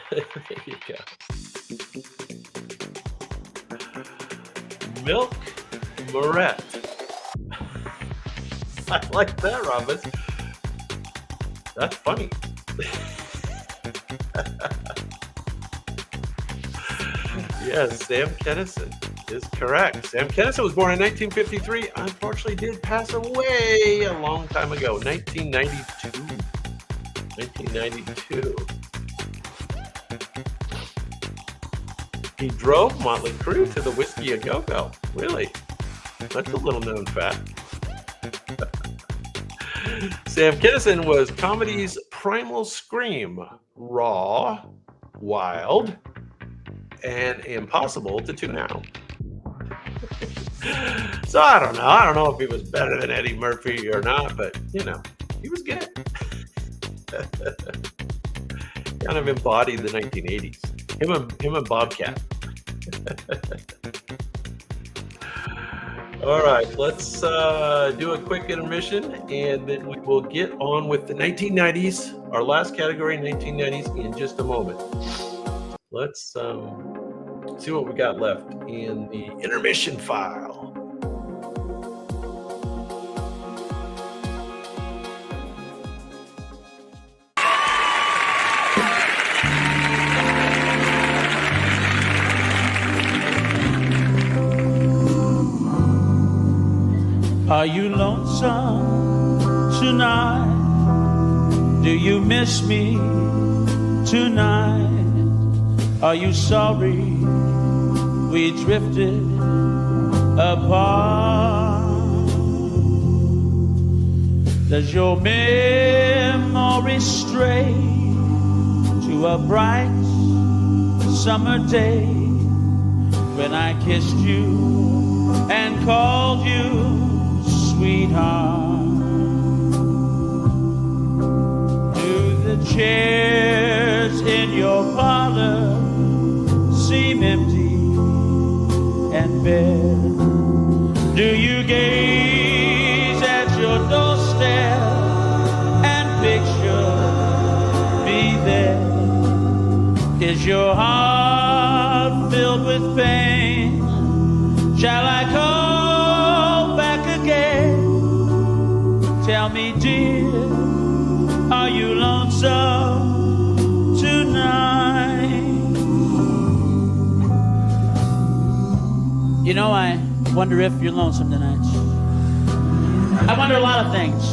There you go. Milk Moret. I like that, Robin. That's funny. Yes, Sam Kinison is correct. Sam Kinison was born in 1953. Unfortunately, did pass away a long time ago, 1992. He drove Motley Crue to the Whiskey A Go-Go. Really? That's a little known fact. Sam Kinison was comedy's primal scream, raw, wild, and impossible to tune out. So I don't know if he was better than Eddie Murphy or not, but you know, he was good. Kind of embodied the 1980s. Him and Bobcat. All right, let's do a quick intermission, and then we will get on with the 1990s, our last category, 1990s, in just a moment. Let's see what we got left in the intermission file. Are you lonesome tonight? Do you miss me tonight? Are you sorry we drifted apart? Does your memory stray to a bright summer day when I kissed you and called you sweetheart? Do the chairs in your parlor seem empty and bare? Do you gaze at your doorstep and picture me there? Is your heart filled with pain? Shall I call back again? Tell me, dear, are you lonesome tonight? You know, I wonder if you're lonesome tonight. I wonder a lot of things.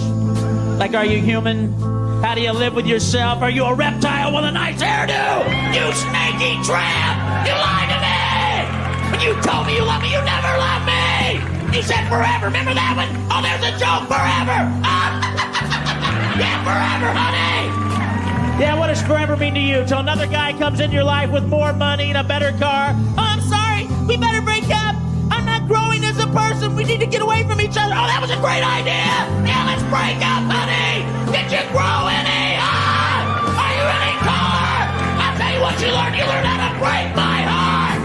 Like, are you human? How do you live with yourself? Are you a reptile with a nice hairdo? You snaky tramp! You lied to me! When you told me you loved me, you never loved me! You said forever, remember that one? Oh, there's a joke, forever! Yeah, forever, honey! Yeah, what does forever mean to you? Till another guy comes in your life with more money and a better car? Oh, I'm sorry, we better break up! I'm not growing as a person, we need to get away from each other! Oh, that was a great idea! Yeah, let's break up, honey! Did you grow any? Are you any taller? I'll tell you what you learned how to break my heart!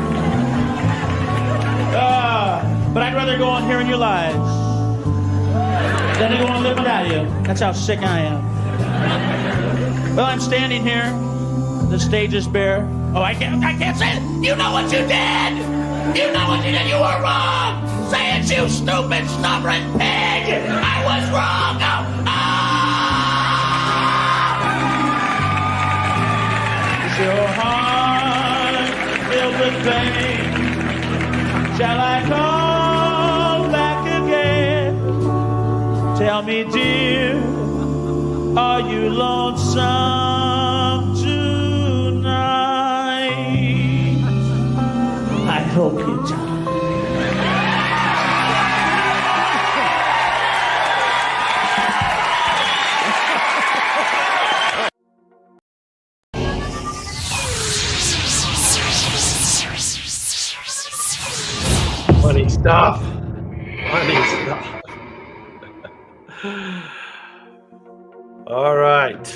But I'd rather go on hearing your lies than to go on live without you. That's how sick I am. Well, I'm standing here. The stage is bare. Oh, I can't say it. You know what you did. You know what you did. You were wrong. Say it, you stupid, stubborn pig. I was wrong. Is your heart filled with pain? Shall I call back again? Tell me, dear, are you lonesome tonight? I hope you die. Funny stuff. Funny stuff. All right.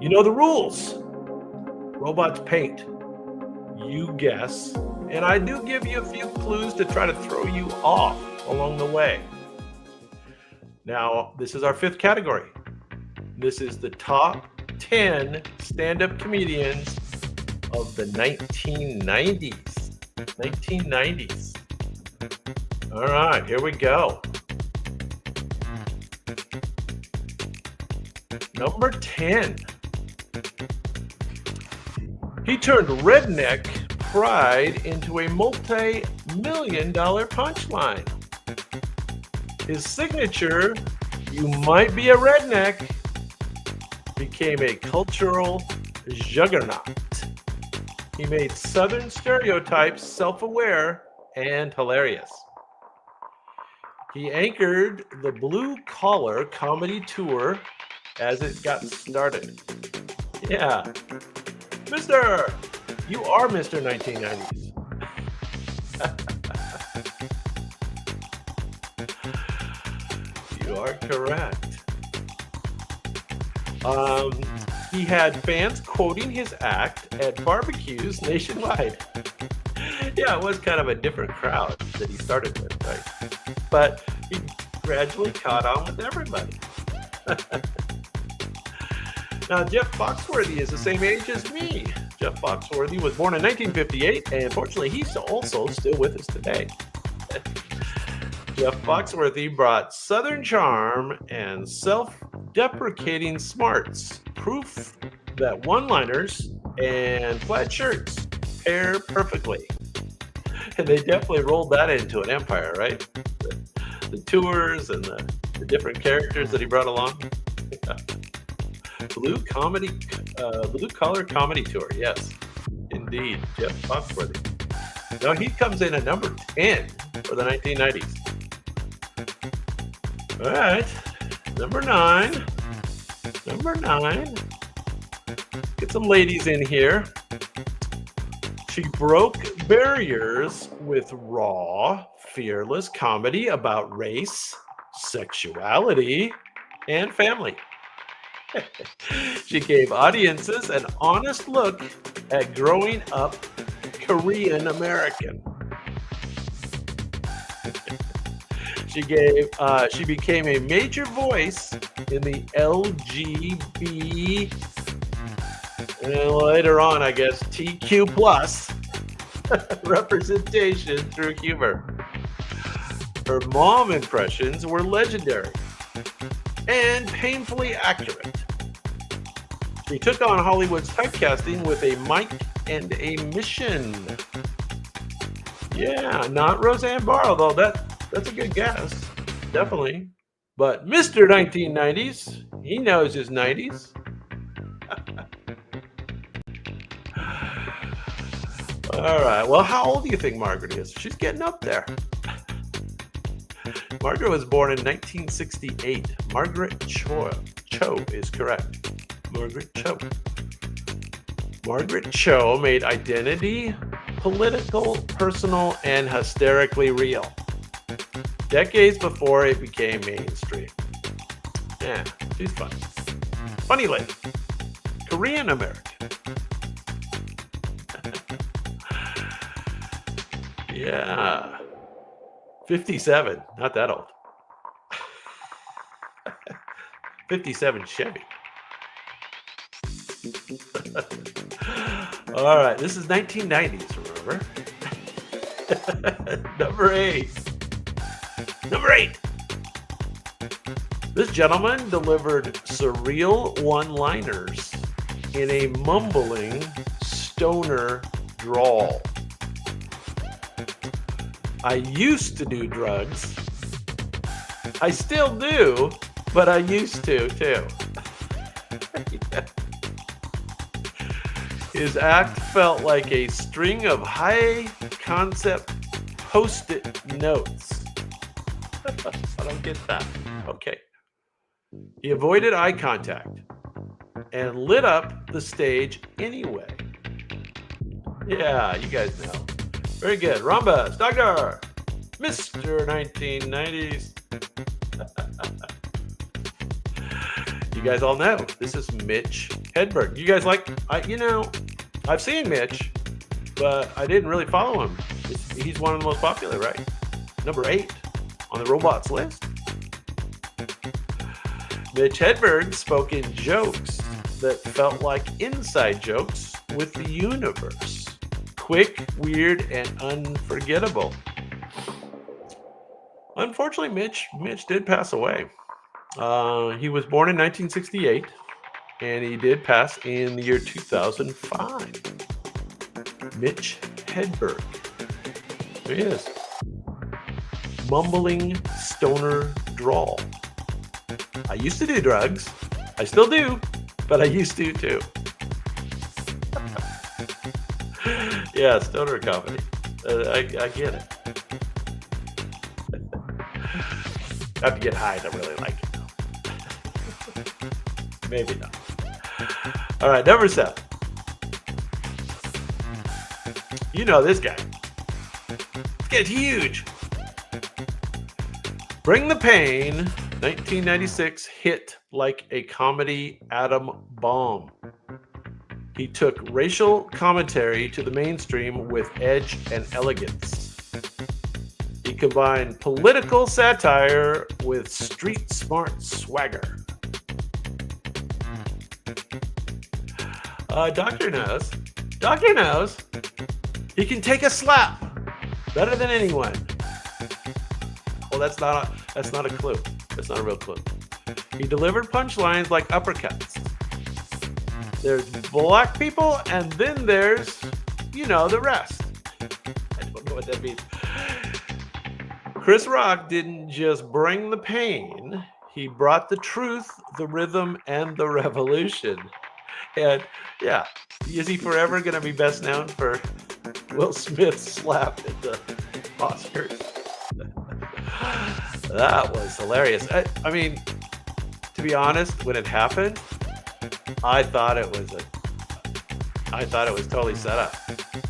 You know the rules. Robots paint. You guess. And I do give you a few clues to try to throw you off along the way. Now, this is our fifth category. This is the top 10 stand-up comedians of the 1990s. 1990s. All right, here we go. Number 10. He turned redneck pride into a multi-million-dollar punchline. His signature, "You might be a redneck," became a cultural juggernaut. He made Southern stereotypes self-aware and hilarious. He anchored the Blue Collar comedy tour as it got started. Yeah. Mister, you are Mr. 1990s. You are correct. He had fans quoting his act at barbecues nationwide. Yeah, it was kind of a different crowd that he started with, right? But he gradually caught on with everybody. Now, Jeff Foxworthy is the same age as me. Jeff Foxworthy was born in 1958, and fortunately, he's also still with us today. Jeff Foxworthy brought Southern charm and self-deprecating smarts, proof that one-liners and plaid shirts pair perfectly. And they definitely rolled that into an empire, right? The tours and the different characters that he brought along. Blue Collar Comedy Tour, yes, indeed, Jeff Foxworthy. Now he comes in at number 10 for the 1990s. All right, number 9. Get some ladies in here. She broke barriers with raw, fearless comedy about race, sexuality, and family. She gave audiences an honest look at growing up Korean American. She became a major voice in the LGB, and later on, I guess, TQ plus representation through humor. Her mom impressions were legendary and painfully accurate. She took on Hollywood's typecasting with a mic and a mission. Yeah, not Roseanne Barr, though. That's a good guess. Definitely. But Mr. 1990s, he knows his 90s. All right. Well, how old do you think Margaret is? She's getting up there. Margaret was born in 1968. Margaret Cho is correct. Margaret Cho. Margaret Cho made identity political, personal, and hysterically real. Decades before it became mainstream. Yeah, she's funny. Funny lady. Korean American. Yeah. 57. Not that old. 57 Chevy. All right, this is 1990s, remember? Number 8. This gentleman delivered surreal one-liners in a mumbling stoner drawl. I used to do drugs. I still do, but I used to too. His act felt like a string of high-concept Post-it notes. I don't get that. Okay. He avoided eye contact and lit up the stage anyway. Yeah, you guys know. Very good. Rhombus, Doctor, Mr. 1990s. You guys all know this is Mitch Hedberg. You guys like, I've seen Mitch, but I didn't really follow him. He's one of the most popular, right? Number 8 on the robots list. Mitch Hedberg spoke in jokes that felt like inside jokes with the universe. Quick, weird, and unforgettable. Unfortunately, Mitch did pass away. He was born in 1968, and he did pass in the year 2005. Mitch Hedberg. There he is. Mumbling stoner drawl. I used to do drugs. I still do, but I used to too. Yeah, stoner comedy. I get it. I have to get high to really like it, though. Maybe not. All right, number 7. You know this guy. This guy's huge. Bring the Pain, 1996 hit like a comedy atom bomb. He took racial commentary to the mainstream with edge and elegance. He combined political satire with street smart swagger. Doctor knows he can take a slap better than anyone. Well, that's not a clue. That's not a real clue. He delivered punchlines like uppercuts. There's black people, and then there's, the rest. I don't know what that means. Chris Rock didn't just bring the pain. He brought the truth, the rhythm, and the revolution. And yeah, is he forever going to be best known for Will Smith's slap at the Oscars? That was hilarious. I mean, to be honest, when it happened, I thought it was totally set up.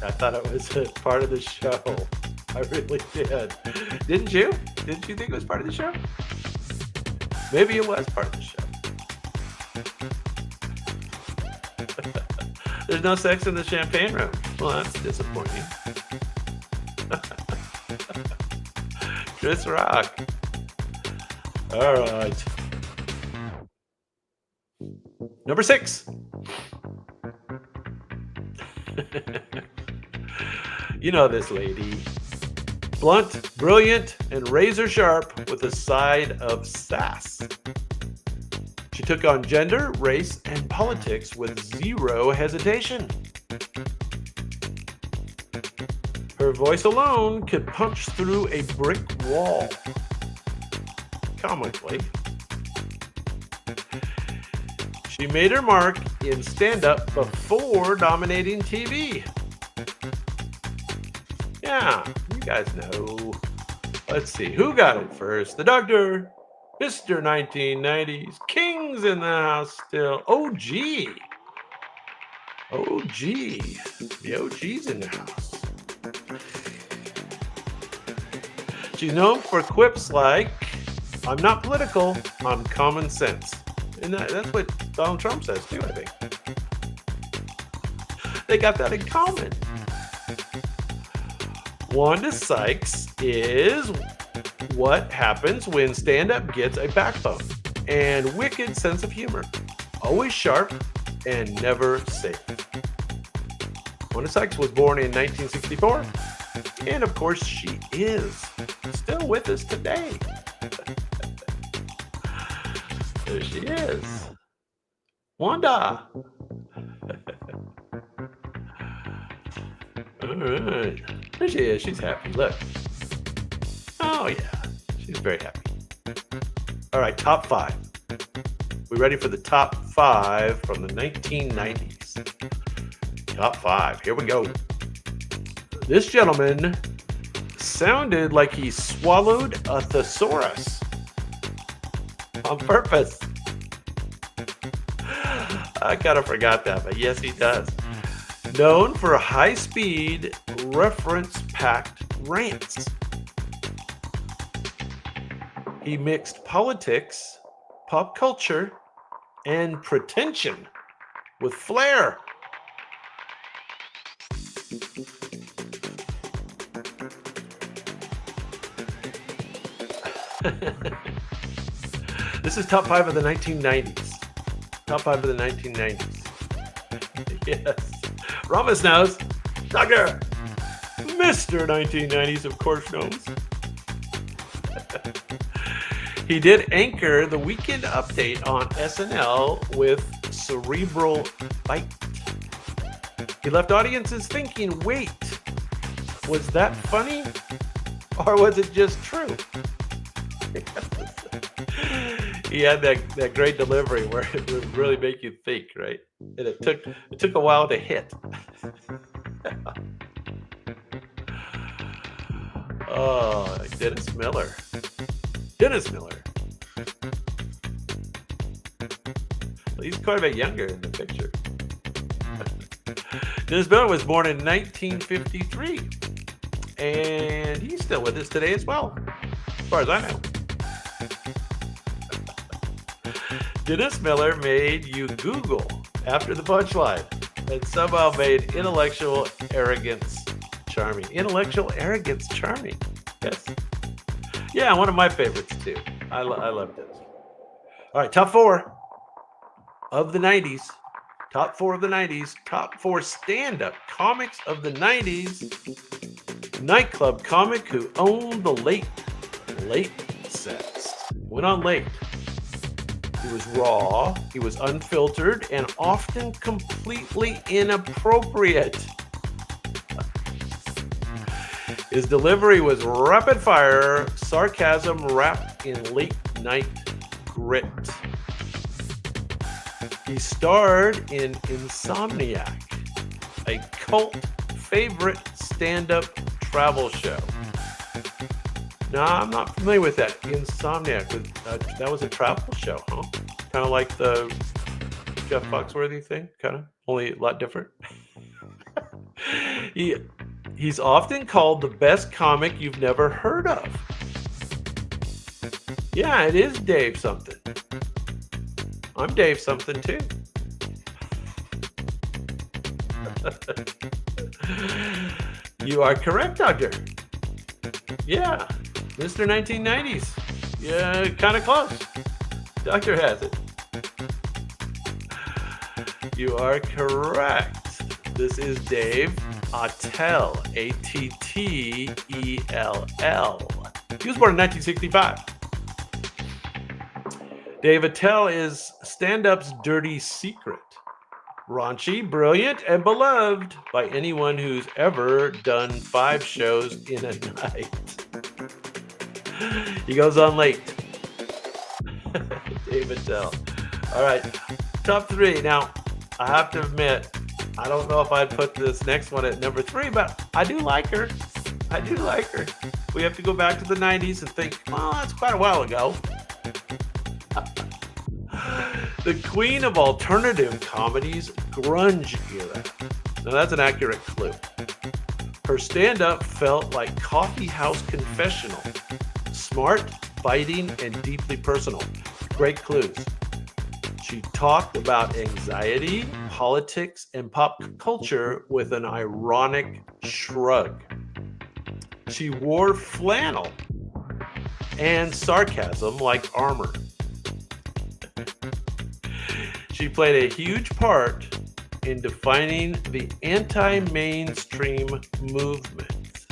I thought it was a part of the show. I really did. Didn't you? Didn't you think it was part of the show? Maybe it was part of the show. There's no sex in the champagne room. Well, that's disappointing. Chris Rock. All right. Number 6. You know this lady. Blunt, brilliant, and razor sharp with a side of sass. She took on gender, race, and politics with zero hesitation. Her voice alone could punch through a brick wall. Comically. She made her mark in stand-up before dominating TV. Yeah, you guys know. Let's see, who got it first? The Doctor, Mr. 1990s, King's in the house still. OG. The OG's in the house. She's known for quips like, I'm not political, I'm common sense. And that's what Donald Trump says too, I think. They got that in common. Wanda Sykes is what happens when stand-up gets a backbone and wicked sense of humor. Always sharp and never safe. Wanda Sykes was born in 1964, and of course she is still with us today. There she is. Wanda. All right. There she is. She's happy. Look. Oh, yeah. She's very happy. All right. Top 5. We ready for the top 5 from the 1990s? Top 5. Here we go. This gentleman sounded like he swallowed a thesaurus on purpose. I kind of forgot that, but yes, he does. Known for high-speed, reference-packed rants. He mixed politics, pop culture, and pretension with flair. This is top 5 of the 1990s. Top 5 of the 1990s. Yes. Ramos knows. Doctor. Mr. 1990s, of course, knows. He did anchor the weekend update on SNL with cerebral bite. He left audiences thinking, wait, was that funny? Or was it just true? He had that great delivery where it would really make you think, right? And it took a while to hit. Oh, Dennis Miller. Well, he's quite a bit younger in the picture. Dennis Miller was born in 1953, and he's still with us today as well, as far as I know. Dennis Miller made you Google after the punchline. and somehow made intellectual arrogance charming. Intellectual arrogance charming. Yes. Yeah, one of my favorites too. I love this. All right, top four of the 90s. Top four of the 90s. Top four stand-up comics of the 90s. Nightclub comic who owned the late sets. Went on late. He was raw, he was unfiltered, and often completely inappropriate. His delivery was rapid fire, sarcasm wrapped in late night grit. He starred in Insomniac, a cult favorite stand-up travel show. No, I'm not familiar with that. Insomniac, that was a travel show, huh? Kind of like the Jeff Foxworthy thing, kind of, only a lot different. He's often called the best comic you've never heard of. Yeah, it is Dave something. I'm Dave something too. You are correct, Doctor. Yeah, Mr. 1990s. Yeah, kind of close. Doctor has it. You are correct. This is Dave Attell. Attell. He was born in 1965. Dave Attell is stand-up's dirty secret. Raunchy, brilliant, and beloved by anyone who's ever done 5 shows in a night. He goes on late. Dave Attell. All right, top 3. Now, I have to admit, I don't know if I'd put this next one at number 3, but I do like her. We have to go back to the 90s and think, well, that's quite a while ago. The queen of alternative comedies, grunge era. Now that's an accurate clue. Her stand-up felt like coffee house confessional. Smart, biting, and deeply personal. Great clues. She talked about anxiety, politics, and pop culture with an ironic shrug. She wore flannel and sarcasm like armor. She played a huge part in defining the anti-mainstream movement.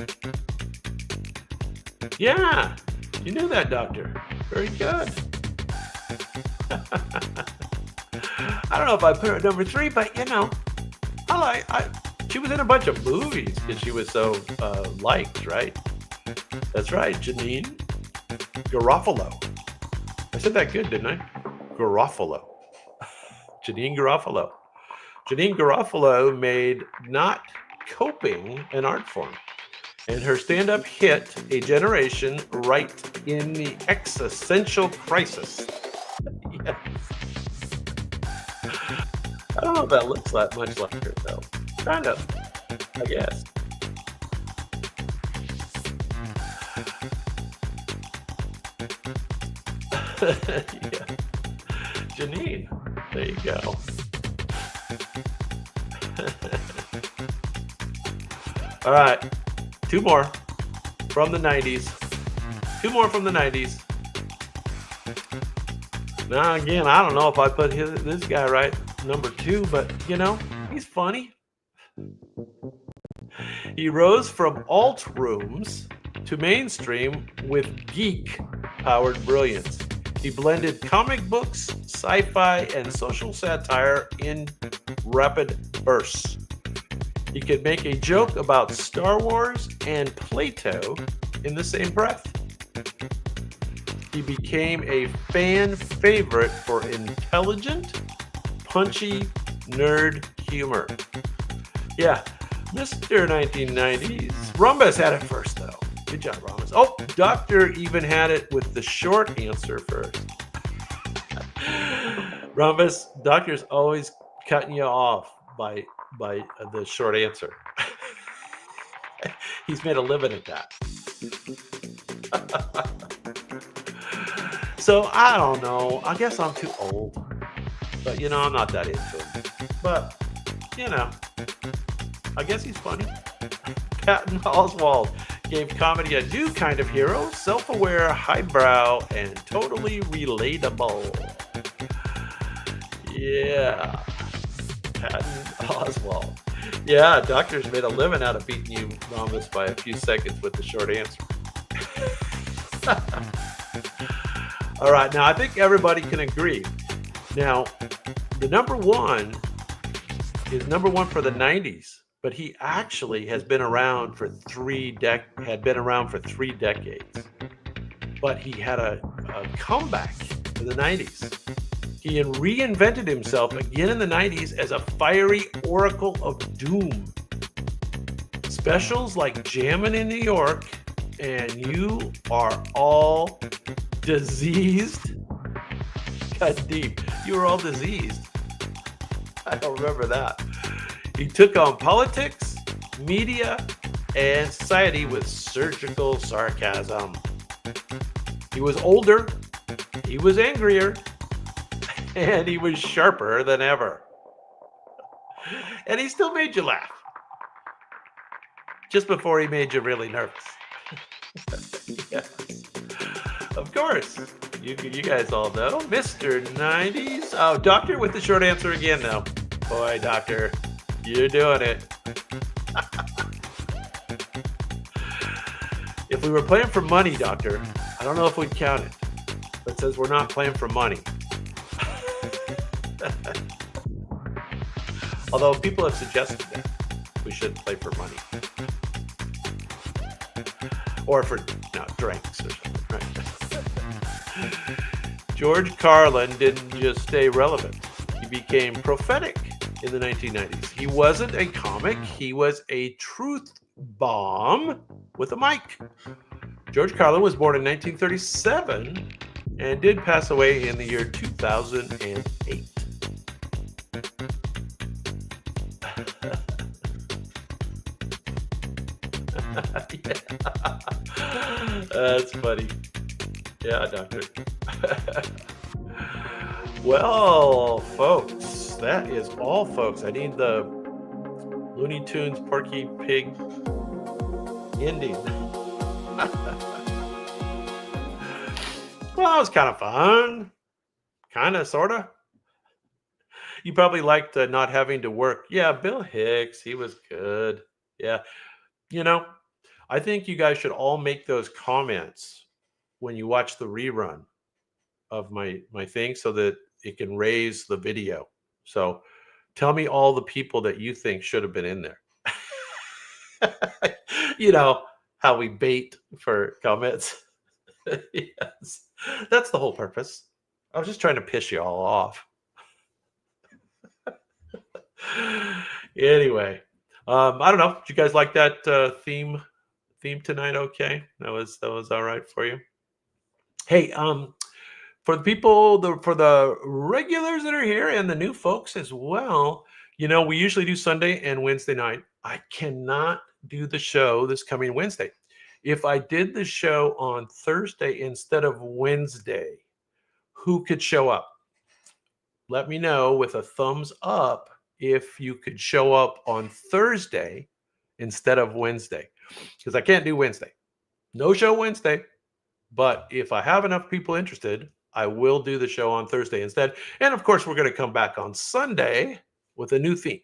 Yeah, you knew that, Doctor. Very good. I don't know if I put her at number 3, but you know, she was in a bunch of movies because she was so liked, right? That's right, Janine Garofalo. I said that good, didn't I? Garofalo. Janine Garofalo. Janine Garofalo made Not Coping an art form, and her stand-up hit a generation right in the existential crisis. Yes. I don't know if that looks that much like her, though. Kind of, I guess. Yeah. Janine, there you go. All right, 2 more from the 90s. 2 more from the 90s. Now, again, I don't know if I put this guy right number 2, but, you know, he's funny. He rose from alt rooms to mainstream with geek-powered brilliance. He blended comic books, sci-fi, and social satire in rapid bursts. He could make a joke about Star Wars and Plato in the same breath. He became a fan favorite for intelligent, punchy, nerd humor. Yeah, Mr. 1990s. Rumbus had it first, though. Good job, Rumbus. Oh, Doctor even had it with the short answer first. Rumbus, Doctor's always cutting you off by the short answer. He's made a living at that. So I don't know. I guess I'm too old. But you know, I'm not that into him. But you know, I guess he's funny. Patton Oswalt gave comedy a new kind of hero, self-aware, highbrow, and totally relatable. Yeah, Patton Oswalt. Yeah, doctors made a living out of beating you almost by a few seconds with the short answer. All right, now I think everybody can agree. Now, the number one is number one for the 90s, but he actually has been around for three decades. But he had a comeback in the 90s. He reinvented himself again in the 90s as a fiery oracle of doom. Specials like Jammin' in New York and You Are All Diseased. Cut deep. You were all diseased. I don't remember that. He took on politics, media, and society with surgical sarcasm. He was older, he was angrier, and he was sharper than ever. And he still made you laugh. Just before he made you really nervous. Yes. Of course. You guys all know. Mr. 90s. Oh, Doctor with the short answer again, though. Boy, Doctor, you're doing it. If we were playing for money, Doctor, I don't know if we'd count it. But it says we're not playing for money. Although people have suggested that we should play for money. Or for drinks or something, right? George Carlin didn't just stay relevant. He became prophetic in the 1990s. He wasn't a comic. He was a truth bomb with a mic. George Carlin was born in 1937 and did pass away in the year 2008. Yeah. That's funny. Yeah, Doctor. Well, folks, that is all, folks. I need the Looney Tunes Porky Pig ending. Well, it was kind of fun. Kind of, sort of. You probably liked not having to work. Yeah, Bill Hicks, he was good. Yeah. You know, I think you guys should all make those comments when you watch the rerun of my thing so that it can raise the video. So tell me all the people that you think should have been in there. You know, how we bait for comments. Yes, that's the whole purpose. I was just trying to piss you all off. Anyway, I don't know. Did you guys like that theme tonight? Okay, that was all right for you. Hey, for the people, for the regulars that are here and the new folks as well, you know, we usually do Sunday and Wednesday night. I cannot do the show this coming Wednesday. If I did the show on Thursday instead of Wednesday, who could show up? Let me know with a thumbs up if you could show up on Thursday instead of Wednesday, because I can't do Wednesday. No show Wednesday, but if I have enough people interested, I will do the show on Thursday instead. And of course, we're going to come back on Sunday with a new theme.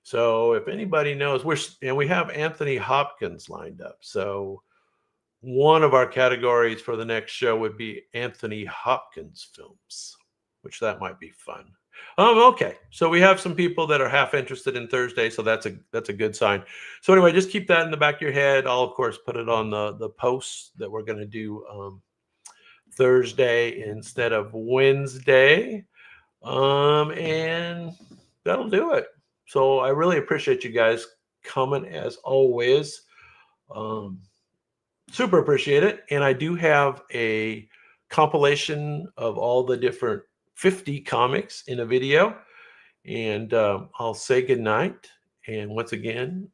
So if anybody knows, we have Anthony Hopkins lined up. So one of our categories for the next show would be Anthony Hopkins films, which that might be fun. Okay, so we have some people that are half interested in Thursday, so that's a good sign. So anyway, just keep that in the back of your head. I'll of course put it on the posts that we're going to do Thursday instead of Wednesday, and that'll do it. So I really appreciate you guys coming as always. Super appreciate it. And I do have a compilation of all the different 50 comics in a video. And I'll say goodnight. And once again,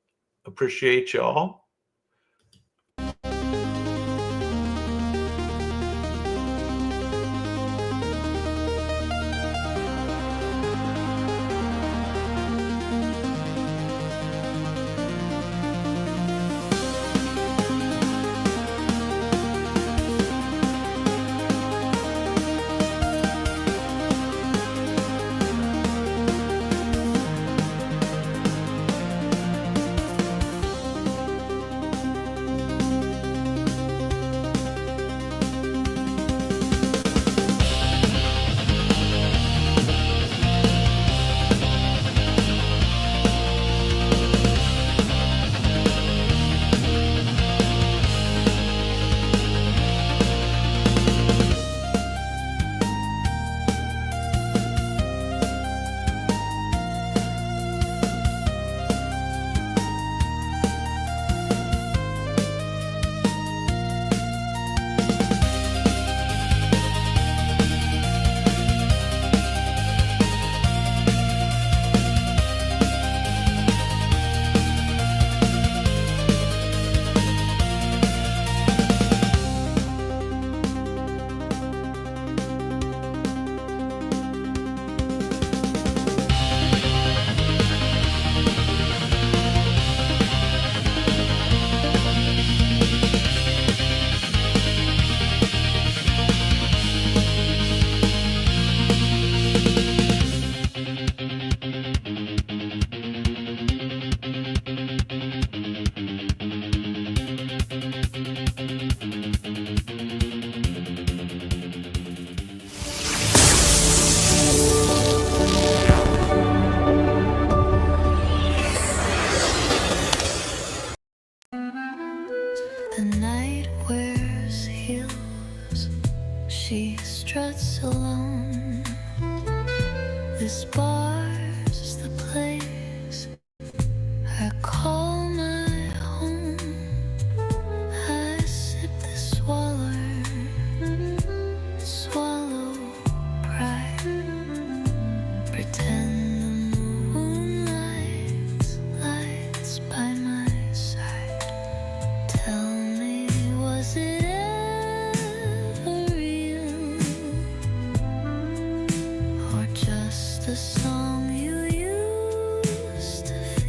appreciate y'all.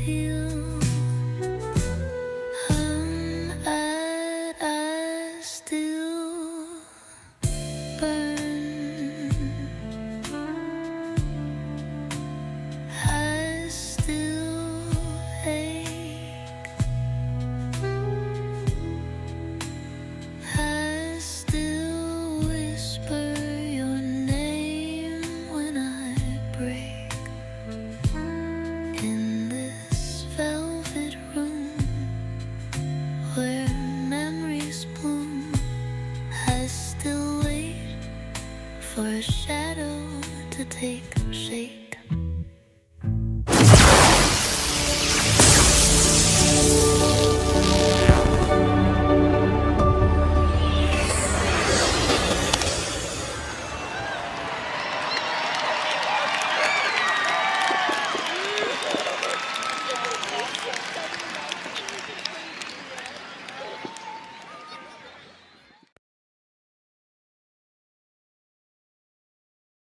uphill.